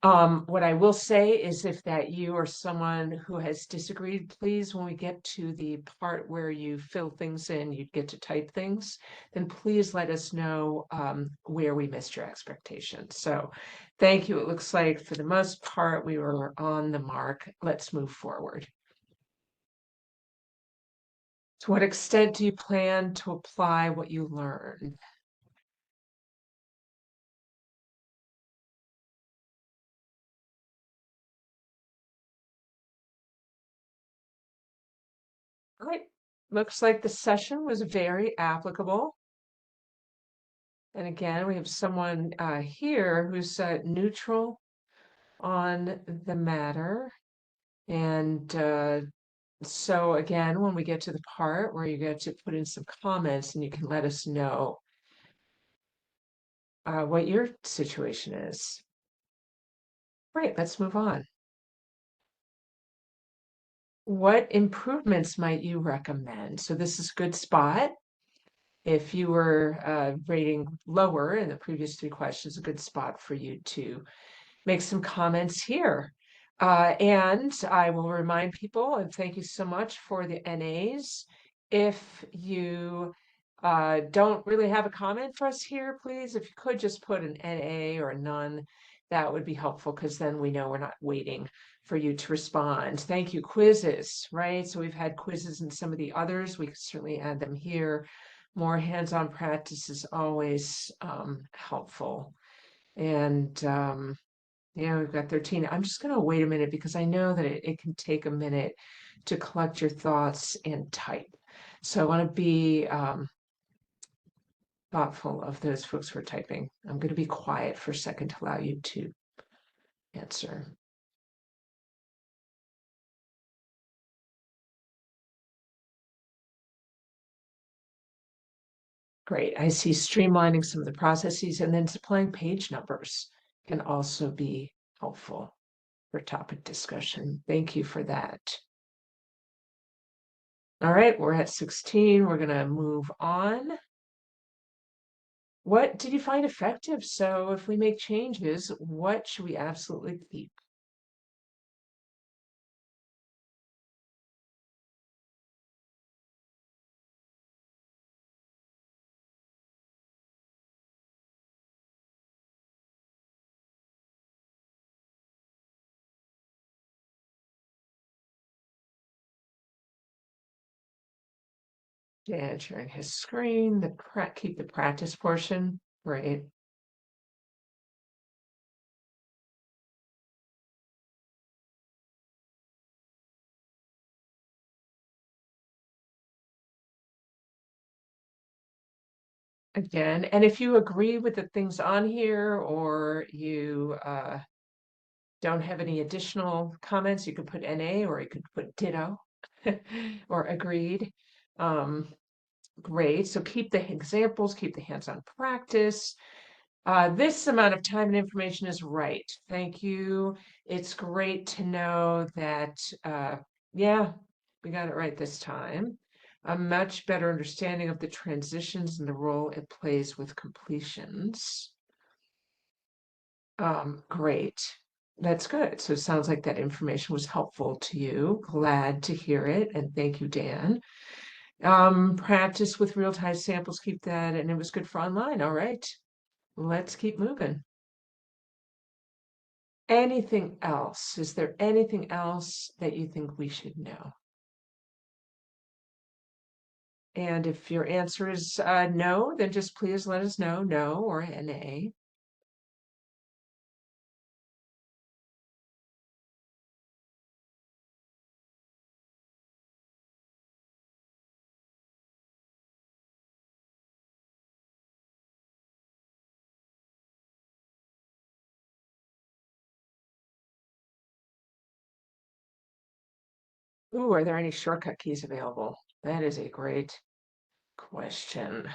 What I will say is if that you or someone who has disagreed, please, when we get to the part where you fill things in, you get to type things, then please let us know where we missed your expectations. So thank you. It looks like for the most part, we were on the mark. Let's move forward. To what extent do you plan to apply what you learned? All right, looks like the session was very applicable. And again, we have someone here who's neutral on the matter. And so again, when we get to the part where you get to put in some comments and you can let us know what your situation is. Great, let's move on. What improvements might you recommend? So this is a good spot. If you were rating lower in the previous 3 questions, a good spot for you to make some comments here. And I will remind people, and thank you so much for the NAs. If you don't really have a comment for us here, please, if you could just put an NA or a none, that would be helpful because then we know we're not waiting for you to respond. Thank you. Quizzes, right? So we've had quizzes in some of the others. We could certainly add them here. More hands-on practice is always helpful. And yeah, we've got 13. I'm just going to wait a minute because I know that it can take a minute to collect your thoughts and type. So I want to be thoughtful of those folks who are typing. I'm going to be quiet for a second to allow you to answer. Great. I see streamlining some of the processes and then supplying page numbers can also be helpful for topic discussion. Thank you for that. All right, we're at 16. We're going to move on. What did you find effective? So if we make changes, what should we absolutely keep? Dan sharing his screen, keep the practice portion, right? Again, and if you agree with the things on here or you don't have any additional comments, you could put NA or you could put ditto or agreed. Great. So keep the examples, keep the hands-on practice. This amount of time and information is right. Thank you. It's great to know that, yeah, we got it right this time. A much better understanding of the transitions and the role it plays with completions. Great. That's good. So it sounds like that information was helpful to you. Glad to hear it. And thank you, Dan. Practice with real-time samples, keep that. And it was good for online. All right. Let's keep moving. Anything else? Is there anything else that you think we should know? And if your answer is no, then just please let us know, no or NA. Ooh, are there any shortcut keys available? That is a great question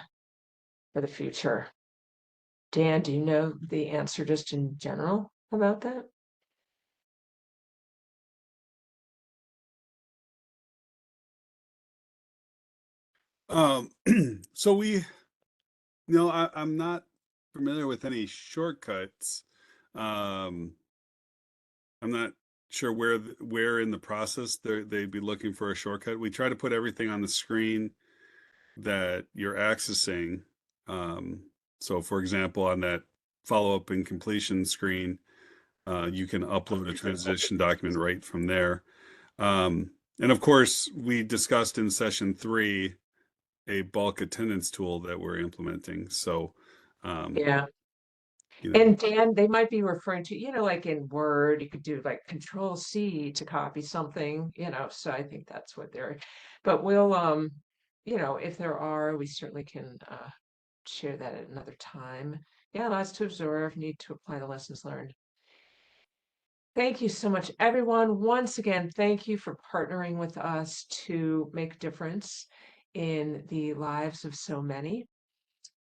for the future. Dan, do you know the answer just in general about that? So I'm not familiar with any shortcuts. I'm not sure where in the process they'd be looking for a shortcut. We try to put everything on the screen that you're accessing. So for example, on that follow-up and completion screen, you can upload a transition document right from there. And of course, we discussed in session 3 a bulk attendance tool that we're implementing. So, Yeah. you know, And Dan, they might be referring to, like in Word, you could do like Control C to copy something, so I think that's what they're But we'll, if there are, we certainly can share that at another time. Yeah, lots to observe, need to apply the lessons learned. Thank you so much, everyone. Once again, thank you for partnering with us to make a difference in the lives of so many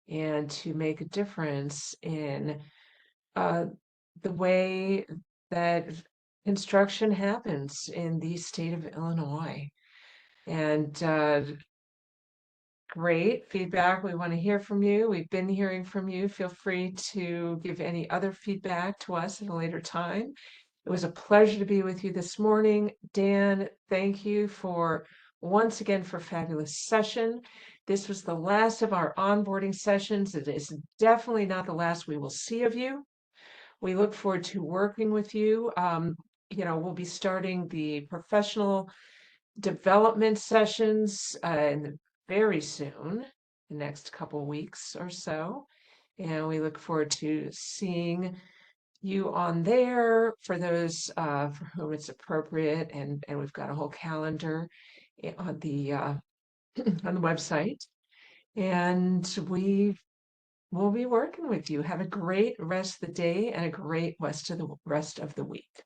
and to make a difference in the way that construction happens in the state of Illinois. And great feedback. We want to hear from you. We've been hearing from you. Feel free to give any other feedback to us at a later time. It was a pleasure to be with you this morning. Dan, thank you for once again for a fabulous session. This was the last of our onboarding sessions. It is definitely not the last we will see of you. We look forward to working with you. We'll be starting the professional development sessions very soon, the next couple weeks or so. And we look forward to seeing you on there for those for whom it's appropriate. And we've got a whole calendar on the on the website. And we will be working with you. Have a great rest of the day and a great rest of the week.